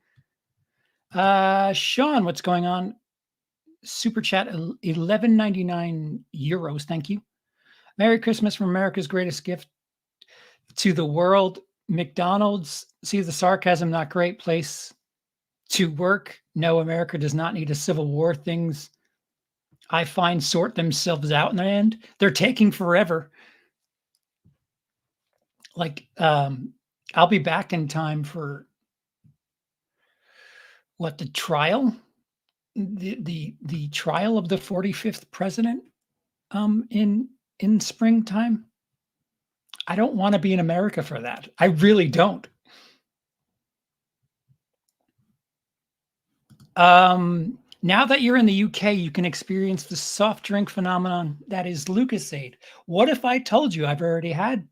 Sean, what's going on? Super chat 11.99 euros. Thank you. Merry Christmas from America's greatest gift to the world. McDonald's. See the sarcasm, not great place to work. No, America does not need a civil war. Things I find sort themselves out in the end. They're taking forever. Like, I'll be back in time for what, the trial? The trial of the 45th president in springtime. I don't want to be in America for that. I really don't. Now that you're in the UK, you can experience the soft drink phenomenon that is Lucasade. What if I told you I've already had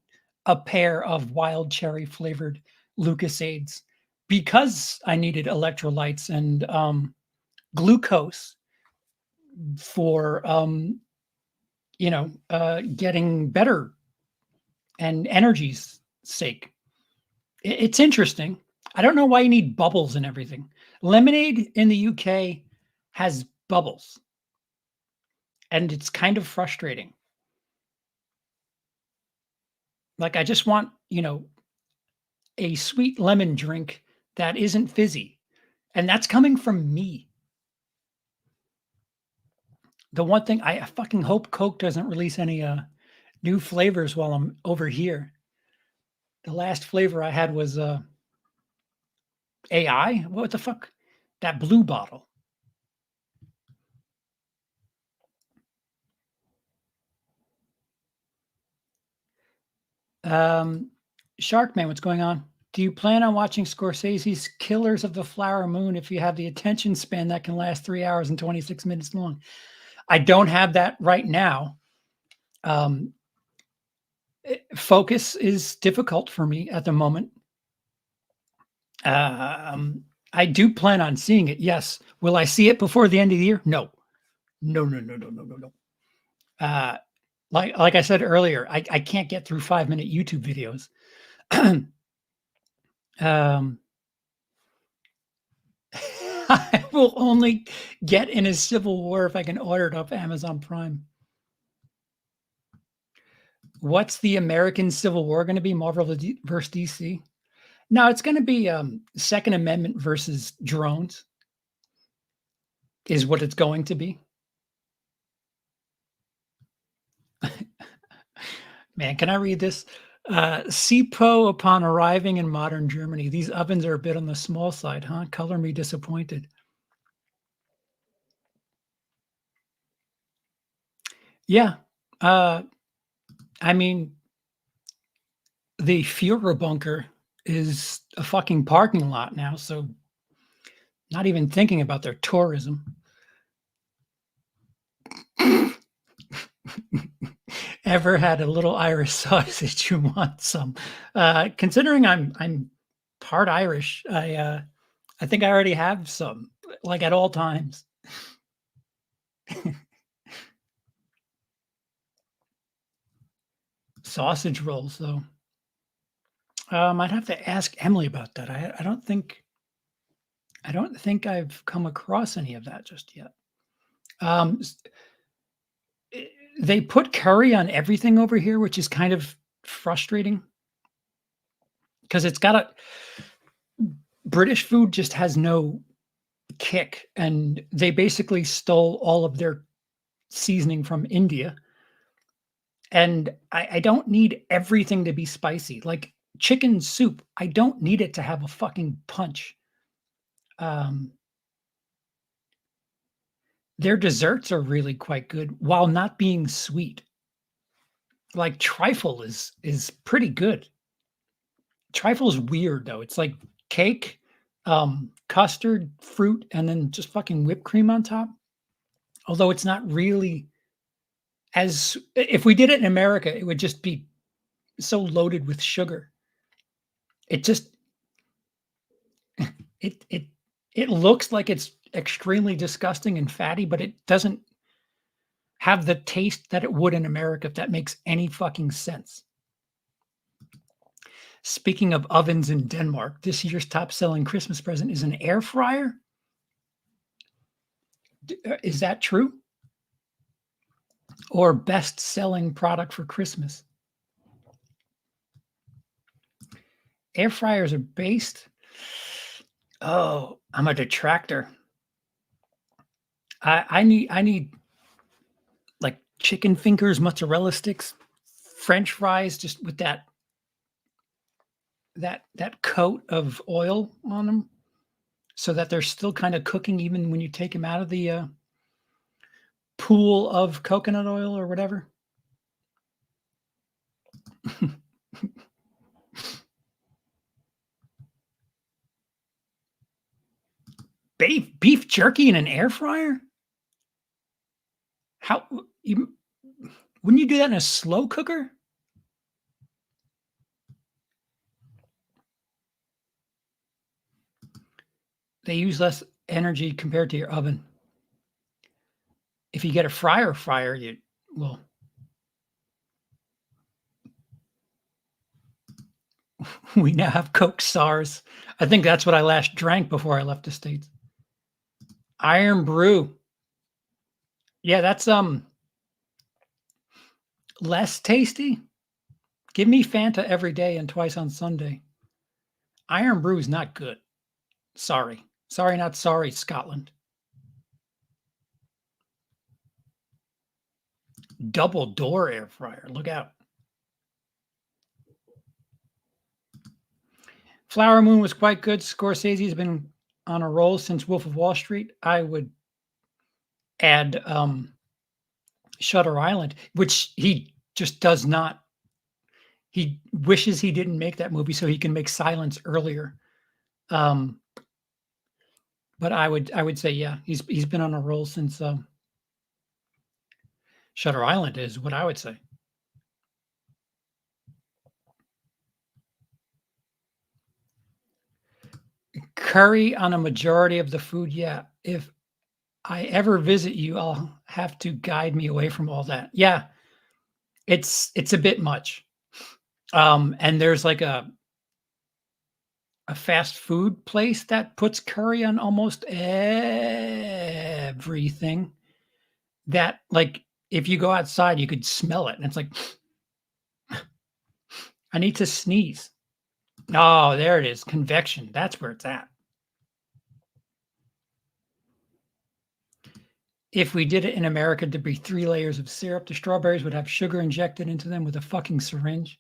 a pair of wild cherry flavored Lucasades because I needed electrolytes and glucose for getting better and energy's sake. It's interesting. I don't know why you need bubbles and everything. Lemonade in the UK has bubbles, and it's kind of frustrating. Like, I just want, a sweet lemon drink that isn't fizzy, and that's coming from me. The one thing I fucking hope Coke doesn't release any new flavors while I'm over here. The last flavor I had was AI. What the fuck? That blue bottle. Sharkman, what's going on? Do you plan on watching Scorsese's Killers of the Flower Moon if you have the attention span that can last 3 hours and 26 minutes long? I don't have that right now. Focus is difficult for me at the moment. I do plan on seeing it. Yes. Will I see it before the end of the year? No. No. Like I said earlier, I can't get through 5-minute YouTube videos. I will only get in a civil war if I can order it off Amazon Prime. What's the American Civil War going to be? Marvel versus DC? No, it's going to be Second Amendment versus drones is what it's going to be. Man, can I read this? CeePo upon arriving in modern Germany. These ovens are a bit on the small side, huh? Color me disappointed. Yeah. I mean, the Führer bunker is a fucking parking lot now, so not even thinking about their tourism. Ever had a little Irish sausage? You want some? Considering I'm part Irish, I think I already have some, like at all times. sausage rolls, though. I'd have to ask Emily about that. I don't think I've come across any of that just yet. Um, they put curry on everything over here, which is kind of frustrating because it's got a British food just has no kick, and they basically stole all of their seasoning from India. And I don't need everything to be spicy. Like chicken soup, I don't need it to have a fucking punch. Um, their desserts are really quite good while not being sweet. Like trifle is pretty good. Trifle is weird though. It's like cake, custard, fruit, and then just fucking whipped cream on top. Although it's not really as if we did it in America, it would just be so loaded with sugar. It just it it it looks like it's extremely disgusting and fatty, but it doesn't have the taste that it would in America, if that makes any fucking sense. Speaking of ovens in Denmark, this year's top selling Christmas present is an air fryer. Is that true? Or best selling product for Christmas? Air fryers are based. Oh, I'm a detractor. I need like chicken fingers, mozzarella sticks, French fries, just with that coat of oil on them, so that they're still kind of cooking even when you take them out of the pool of coconut oil or whatever. Beef jerky in an air fryer? How you wouldn't you do that in a slow cooker? They use less energy compared to your oven. If you get a fryer, you well. We now have Coke SARS. I think that's what I last drank before I left the States. Iron Brew. Yeah, that's less tasty. Give me Fanta every day and twice on Sunday. Iron Brew is not good. Sorry. Sorry, not sorry, Scotland. Double door air fryer. Look out. Flower Moon was quite good. Scorsese's been on a roll since Wolf of Wall Street. I would add Shutter Island, which he just does not. He wishes he didn't make that movie so he can make Silence earlier. But I would say, yeah, he's been on a roll since Shutter Island is what I would say. Curry on a majority of the food, yeah. If I ever visit you, I'll have to guide me away from all that. Yeah, it's a bit much. And there's like a fast food place that puts curry on almost everything. That like if you go outside, you could smell it, and it's like I need to sneeze. Oh, there it is. Convection. That's where it's at. If we did it in America, there'd be 3 layers of syrup. The strawberries would have sugar injected into them with a fucking syringe.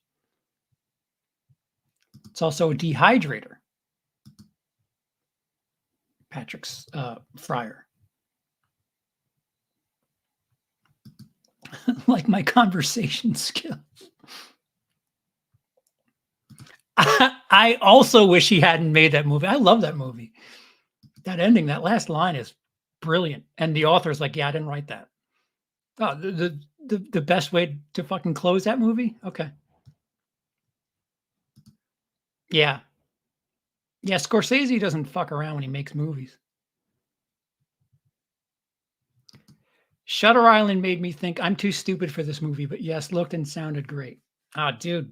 It's also a dehydrator. Patrick's fryer. Like my conversation skills. I also wish he hadn't made that movie. I love that movie. That ending, that last line is brilliant. And the author's like, yeah, I didn't write that. Oh, the best way to fucking close that movie? Okay. Yeah. Yeah, Scorsese doesn't fuck around when he makes movies. Shutter Island made me think I'm too stupid for this movie, but yes, looked and sounded great. Ah, dude,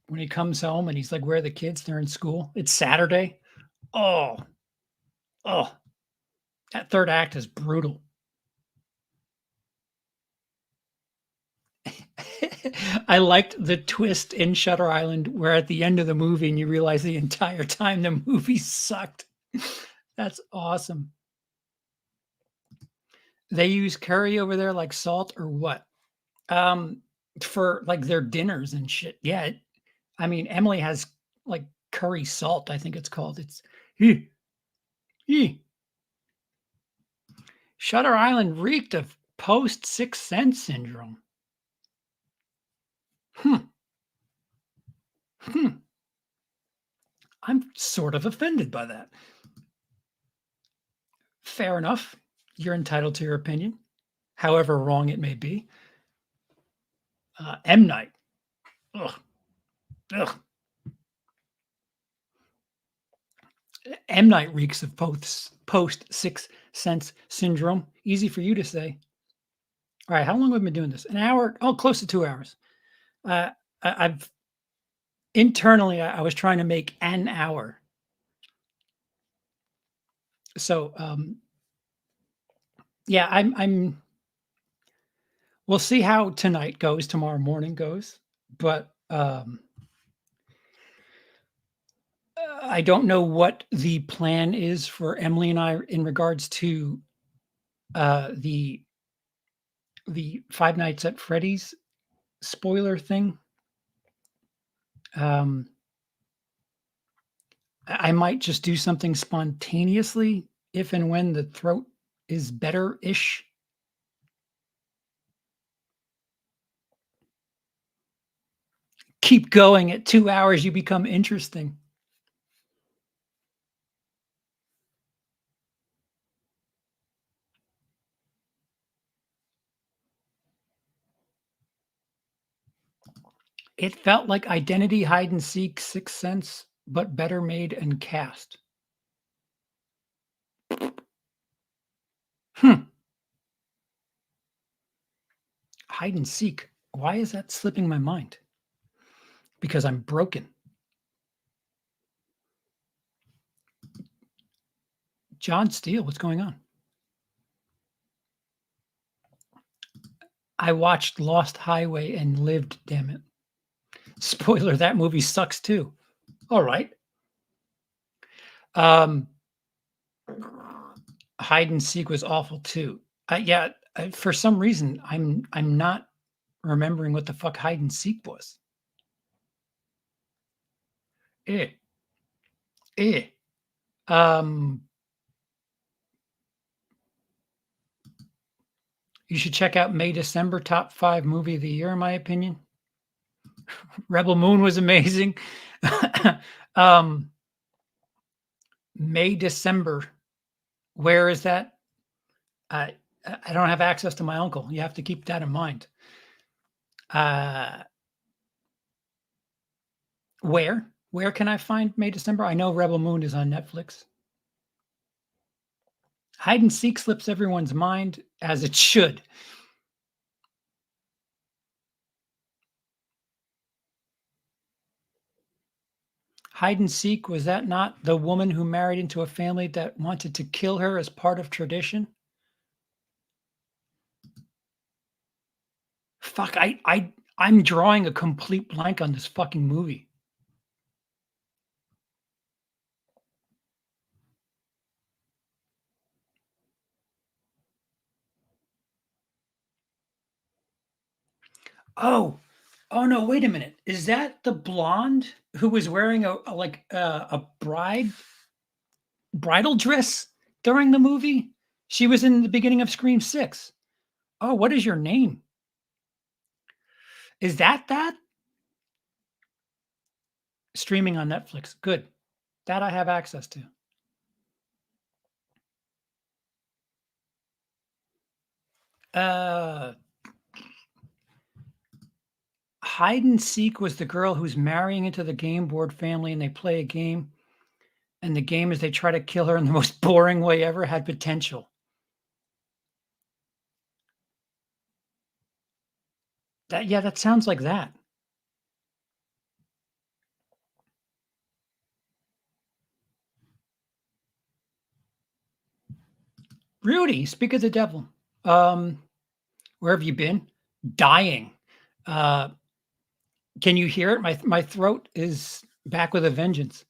when he comes home and he's like, "Where are the kids? They're in school. It's Saturday." Oh, oh, that third act is brutal. I liked the twist in Shutter Island where at the end of the movie and you realize the entire time the movie sucked. That's awesome. They use curry over there like salt or what? Um, for like their dinners and shit. Yeah, I mean, Emily has like curry salt, I think it's called. It's eh, eh. Shutter Island reeked of post Sixth Sense syndrome. Hmm. Hmm. I'm sort of offended by that. Fair enough. You're entitled to your opinion, however wrong it may be. M. Night. Ugh. Ugh. M. Night reeks of post Sixth Sense syndrome. Easy for you to say. All right, how long have we been doing this? An hour? Oh, close to 2 hours. I've internally, I was trying to make an hour. So, yeah, I'm. We'll see how tonight goes, tomorrow morning goes, but I don't know what the plan is for Emily and I in regards to the Five Nights at Freddy's spoiler thing. Um, I might just do something spontaneously if and when the throat is better-ish. Keep going. At 2 hours, you become interesting. It felt like Identity, Hide and Seek, Sixth Sense, but better made and cast. Hmm. Hide and Seek. Why is that slipping my mind? Because I'm broken. John Steele, what's going on? I watched Lost Highway and lived, damn it. Spoiler, that movie sucks too. All right. Um, Hide and Seek was awful too. Yeah, for some reason, I'm not remembering what the fuck Hide and Seek was. Eh, eh. Um, you should check out May December top 5 movie of the year, in my opinion. Rebel Moon was amazing. um, May December. Where is that? I I don't have access to my uncle. You have to keep that in mind. Uh, where? Where can I find May December? I know Rebel Moon is on Netflix. Hide and Seek slips everyone's mind, as it should. Hide and Seek, was that not the woman who married into a family that wanted to kill her as part of tradition? Fuck, I'm drawing a complete blank on this fucking movie. Oh, oh no, wait a minute. Is that the blonde who was wearing a bridal dress during the movie? She was in the beginning of Scream 6. Oh, what is your name? Is that? Streaming on Netflix. Good. That I have access to. Uh Hide and Seek was the girl who's marrying into the game board family and they play a game. And the game is they try to kill her in the most boring way ever, had potential. That sounds like that. Rudy, speak of the devil. Where have you been? Dying. Uh, can you hear it? My throat is back with a vengeance.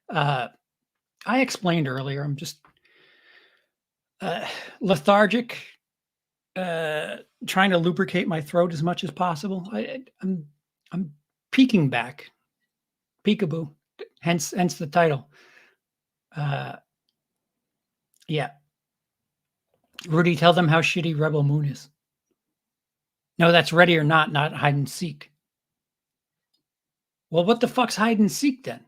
Uh, I explained earlier. I'm just uh, lethargic, trying to lubricate my throat as much as possible. I'm peeking back, peekaboo. Hence the title. Yeah, Rudy, tell them how shitty Rebel Moon is. No, that's Ready or not hide and seek. Well, what the fuck's hide and seek then?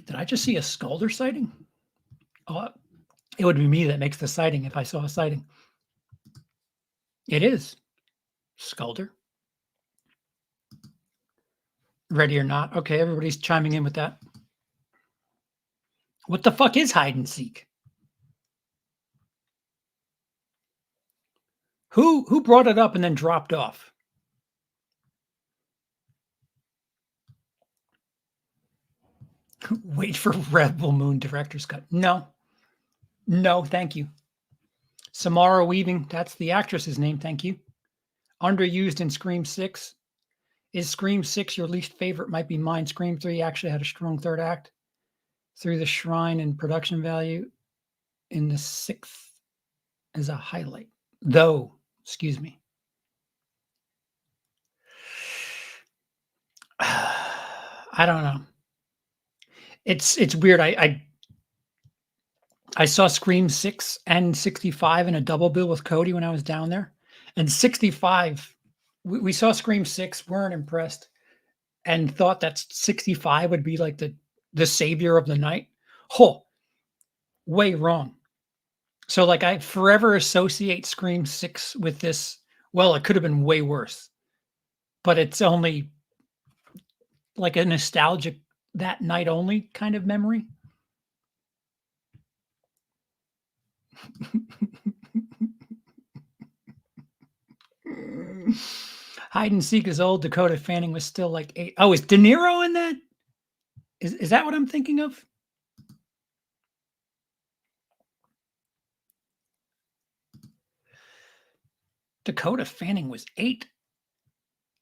Did I just see a Skulder sighting? Oh, it would be me that makes the sighting if I saw a sighting. It is Skulder. Ready or not. Okay, everybody's chiming in with that. What the fuck is hide and seek? Who brought it up and then dropped off? Wait for Rebel Moon director's cut. No, thank you. Samara Weaving, that's the actress's name. Thank you. Underused in Scream 6. Is Scream 6 your least favorite? Might be mine. Scream 3 actually had a strong third act. Through the Shrine and production value in the 6th as a highlight. Though, excuse me. I don't know. It's weird. I saw Scream 6 and 65 in a double bill with Cody when I was down there. And 65, we saw Scream 6, weren't impressed, and thought that 65 would be like the savior of the night. Oh, way wrong. So like I forever associate Scream 6 with this. Well, it could have been way worse, but it's only like a nostalgic that night only kind of memory. Hide and seek is old. Dakota Fanning was still like 8. Oh, is De Niro in that? Is that what I'm thinking of? Dakota Fanning was 8.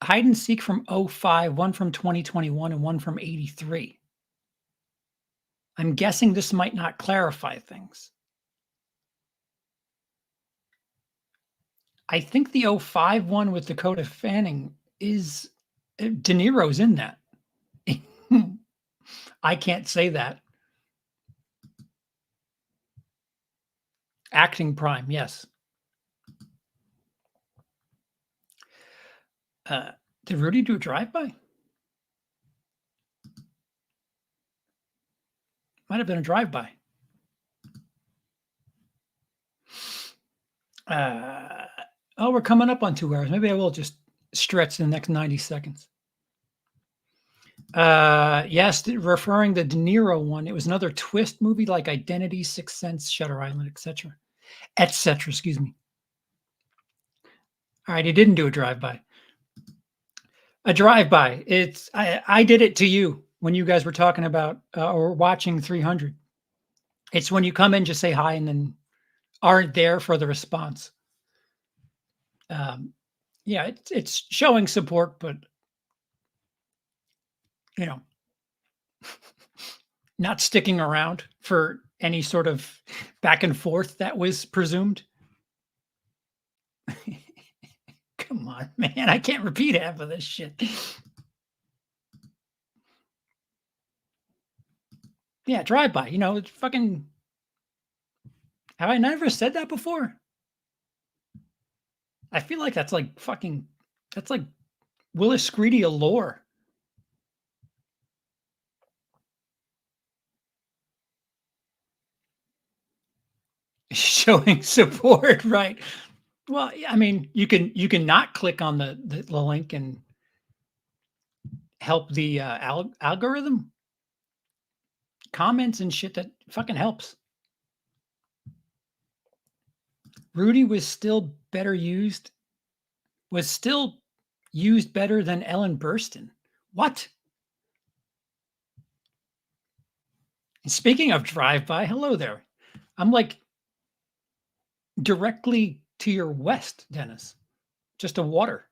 Hide and seek from 05, one from 2021, and one from 83. I'm guessing this might not clarify things. I think the 05 one with Dakota Fanning is De Niro's in that. I can't say that. Acting prime, yes. Did Rudy do a drive-by? Might have been a drive-by. Oh, we're coming up on 2 hours. Maybe I will just stretch the next 90 seconds. Yes, referring to the De Niro one, it was another twist movie like Identity, Sixth Sense, Shutter Island, etc. Excuse me. All right, he didn't do a drive-by. A drive-by. It's I did it to you when you guys were talking about or watching 300. It's when you come in, just say hi, and then aren't there for the response. Yeah, it's showing support, but you know, not sticking around for any sort of back and forth that was presumed. Come on, man. I can't repeat half of this shit. Yeah, drive-by. You know, it's fucking. Have I never said that before? I feel like that's like fucking. That's like Willis Screedy allure. Showing support, right? Well, yeah, I mean, you can not click on the link and help the algorithm. Comments and shit that fucking helps. Rudy was still used better than Ellen Burstyn. What? Speaking of drive-by, hello there. I'm like directly to your west, Dennis. Just a water.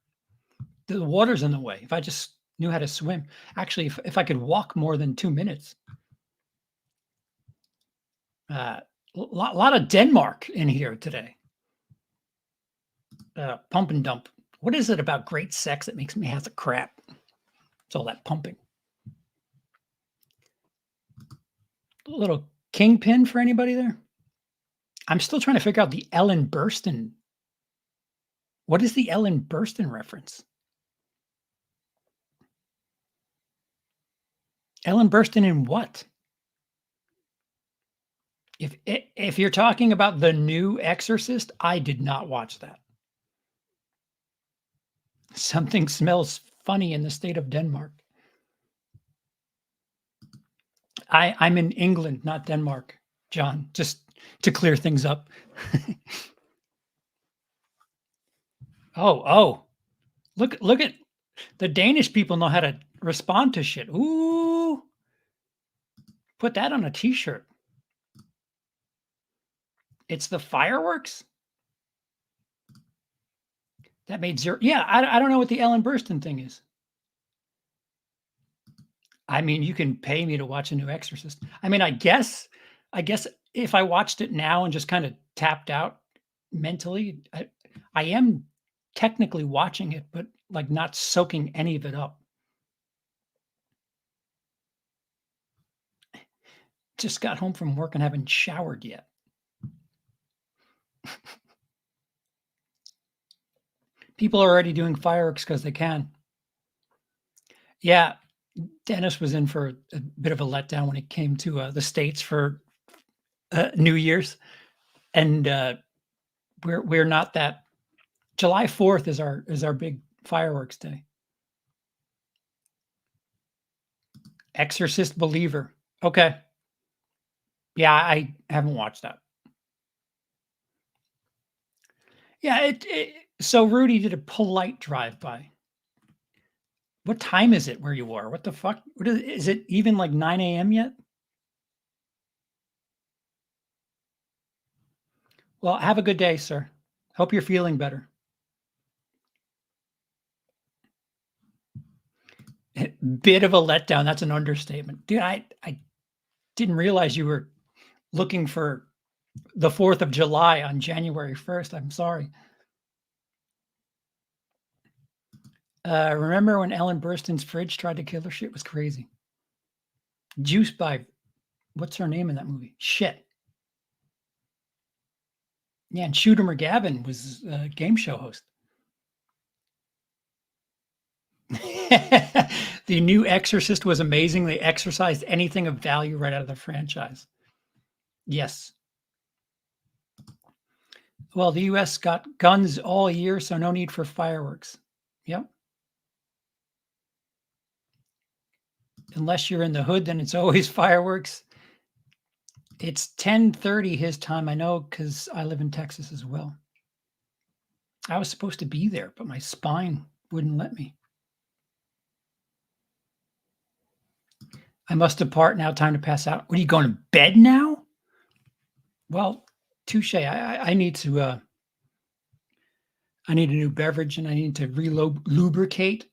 The water's in the way. If I just knew how to swim. Actually, if I could walk more than 2 minutes. Lot of Denmark in here today. Pump and dump. What is it about great sex that makes me have the crap? It's all that pumping. A little kingpin for anybody there? I'm still trying to figure out the Ellen Burstyn. What is the Ellen Burstyn reference? Ellen Burstyn in what? If you're talking about the new Exorcist, I did not watch that. Something smells funny in the state of Denmark. I'm in England, not Denmark, John, just to clear things up. Oh. Look at the Danish people know how to respond to shit. Ooh. Put that on a t-shirt. It's the fireworks? That made zero. Yeah, I don't know what the Ellen Burstyn thing is. I mean, you can pay me to watch a new Exorcist. I mean, I guess if I watched it now and just kind of tapped out mentally, I am technically watching it, but like not soaking any of it up. Just got home from work and haven't showered yet. People are already doing fireworks because they can. Yeah, Dennis was in for a bit of a letdown when it came to the States for New Year's. And we're not that. July 4th is our big fireworks day. Exorcist Believer. Okay. Yeah, I haven't watched that. Yeah, so Rudy did a polite drive-by. What time is it where you are? What the fuck? Is it even like 9 a.m. yet? Well, have a good day, sir. Hope you're feeling better. Bit of a letdown. That's an understatement. Dude, I didn't realize you were looking for the 4th of July on January 1st. I'm sorry. Remember when Ellen Burstyn's fridge tried to kill her? Shit was crazy. Juice by, what's her name in that movie? Shit. Yeah, and Shooter McGavin was a game show host. The new Exorcist was amazing. They exorcised anything of value right out of the franchise. Yes. Well, the U.S. got guns all year, so no need for fireworks. Yep. Unless you're in the hood, then it's always fireworks. It's 10:30 his time. I know because I live in Texas as well. I was supposed to be there, but my spine wouldn't let me. I must depart now. Time to pass out. What are you going to bed now? Well, touche. I need to. I need a new beverage, and I need to lubricate.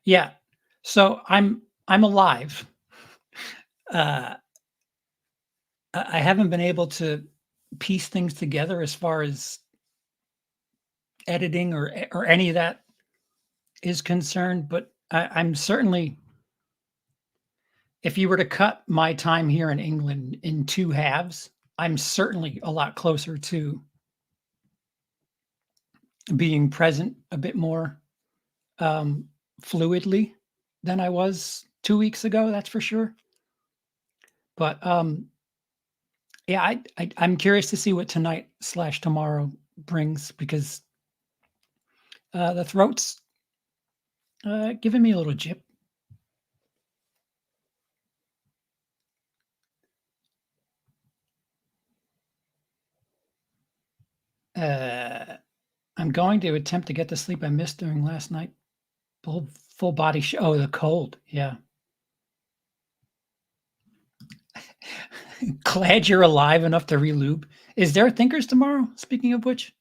Yeah. So I'm alive. I haven't been able to piece things together as far as editing or any of that is concerned, but I'm certainly, if you were to cut my time here in England in 2 halves, I'm certainly a lot closer to being present a bit more fluidly than I was 2 weeks ago, that's for sure. But yeah, I'm curious to see what tonight/tomorrow brings, because the throat's giving me a little jip. I'm going to attempt to get the sleep I missed during last night. Full body oh, the cold. Yeah. Glad you're alive enough to relube. Is there thinkers tomorrow? Speaking of which,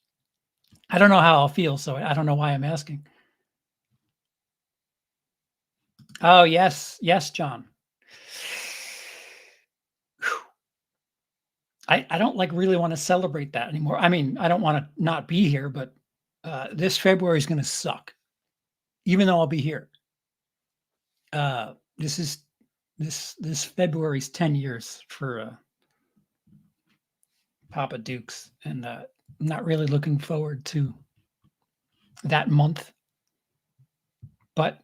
I don't know how I'll feel, so I don't know why I'm asking. Oh, yes. Yes, John. I don't like really want to celebrate that anymore. I mean, I don't want to not be here, but this February is going to suck, even though I'll be here. This February's 10 years for Papa Dukes, and I'm not really looking forward to that month. But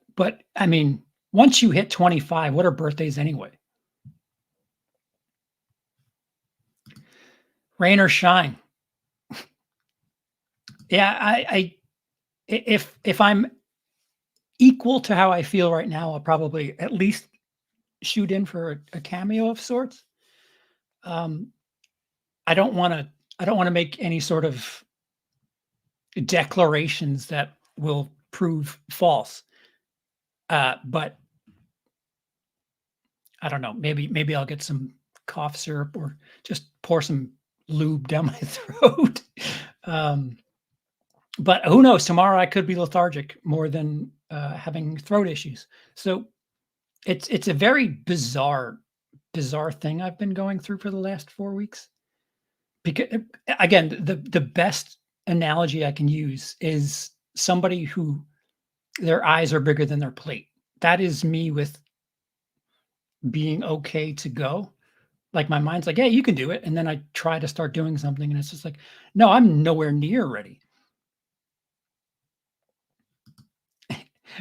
I mean, once you hit 25, what are birthdays anyway? Rain or shine. Yeah, if I'm equal to how I feel right now, I'll probably at least shoot in for a cameo of sorts. I don't want to make any sort of declarations that will prove false. But I don't know. Maybe I'll get some cough syrup or just pour some lube down my throat. But who knows? Tomorrow I could be lethargic more than having throat issues. So it's a very bizarre thing I've been going through for the last 4 weeks. Because again, the best analogy I can use is somebody who their eyes are bigger than their plate. That is me with being okay to go. Like my mind's like, yeah, you can do it. And then I try to start doing something and it's just like, no, I'm nowhere near ready.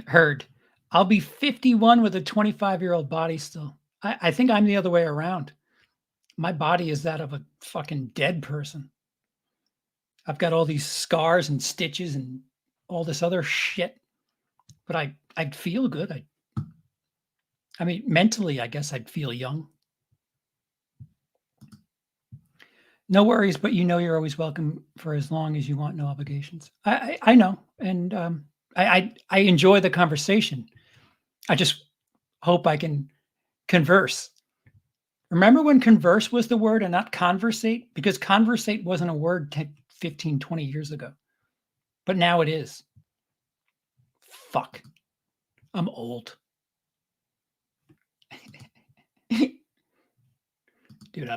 Heard. I'll be 51 with a 25-year-old body still. I think I'm the other way around. My body is that of a fucking dead person. I've got all these scars and stitches and all this other shit, but I'd feel good. I mean, mentally, I guess I'd feel young. No worries, but you know you're always welcome for as long as you want. No obligations. I know, and I enjoy the conversation. I just hope I can converse. Remember when converse was the word and not conversate? Because conversate wasn't a word 15, 20 years ago. But now it is. Fuck. I'm old. Dude,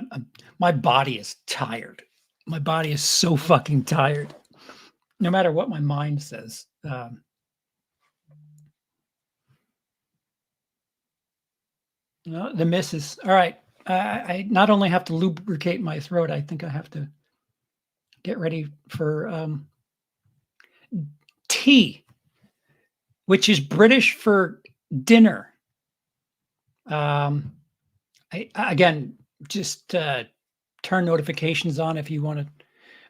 my body is tired. My body is so fucking tired. No matter what my mind says. No, the misses. All right. I not only have to lubricate my throat, I think I have to get ready for tea, which is British for dinner. Again, just turn notifications on if you want to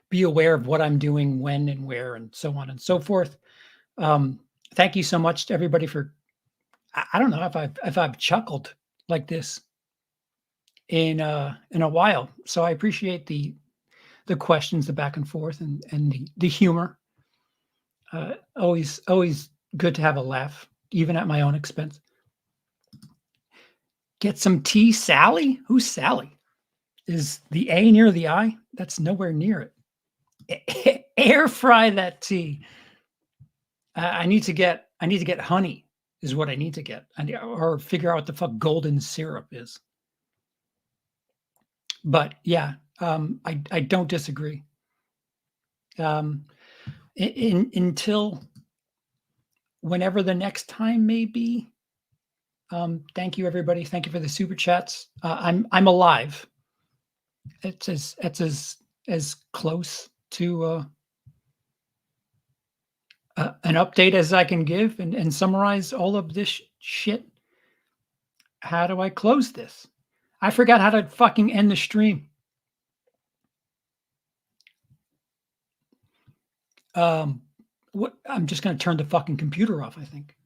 be aware of what I'm doing, when and where, and so on and so forth. Thank you so much to everybody for. I don't know if I've chuckled like this in a while, so I appreciate the questions, the back and forth, and the humor. Always good to have a laugh, even at my own expense. Get some tea, Sally? Who's Sally? Is the A near the I? That's nowhere near it. Air fry that tea. I need to get honey. Is what I need to get, or figure out what the fuck golden syrup is. But yeah, I don't disagree. Until whenever the next time may be. Thank you, everybody. Thank you for the super chats. I'm alive. It's as close to an update as I can give and summarize all of this shit. How do I close this? I forgot how to fucking end the stream. What? I'm just going to turn the fucking computer off, I think.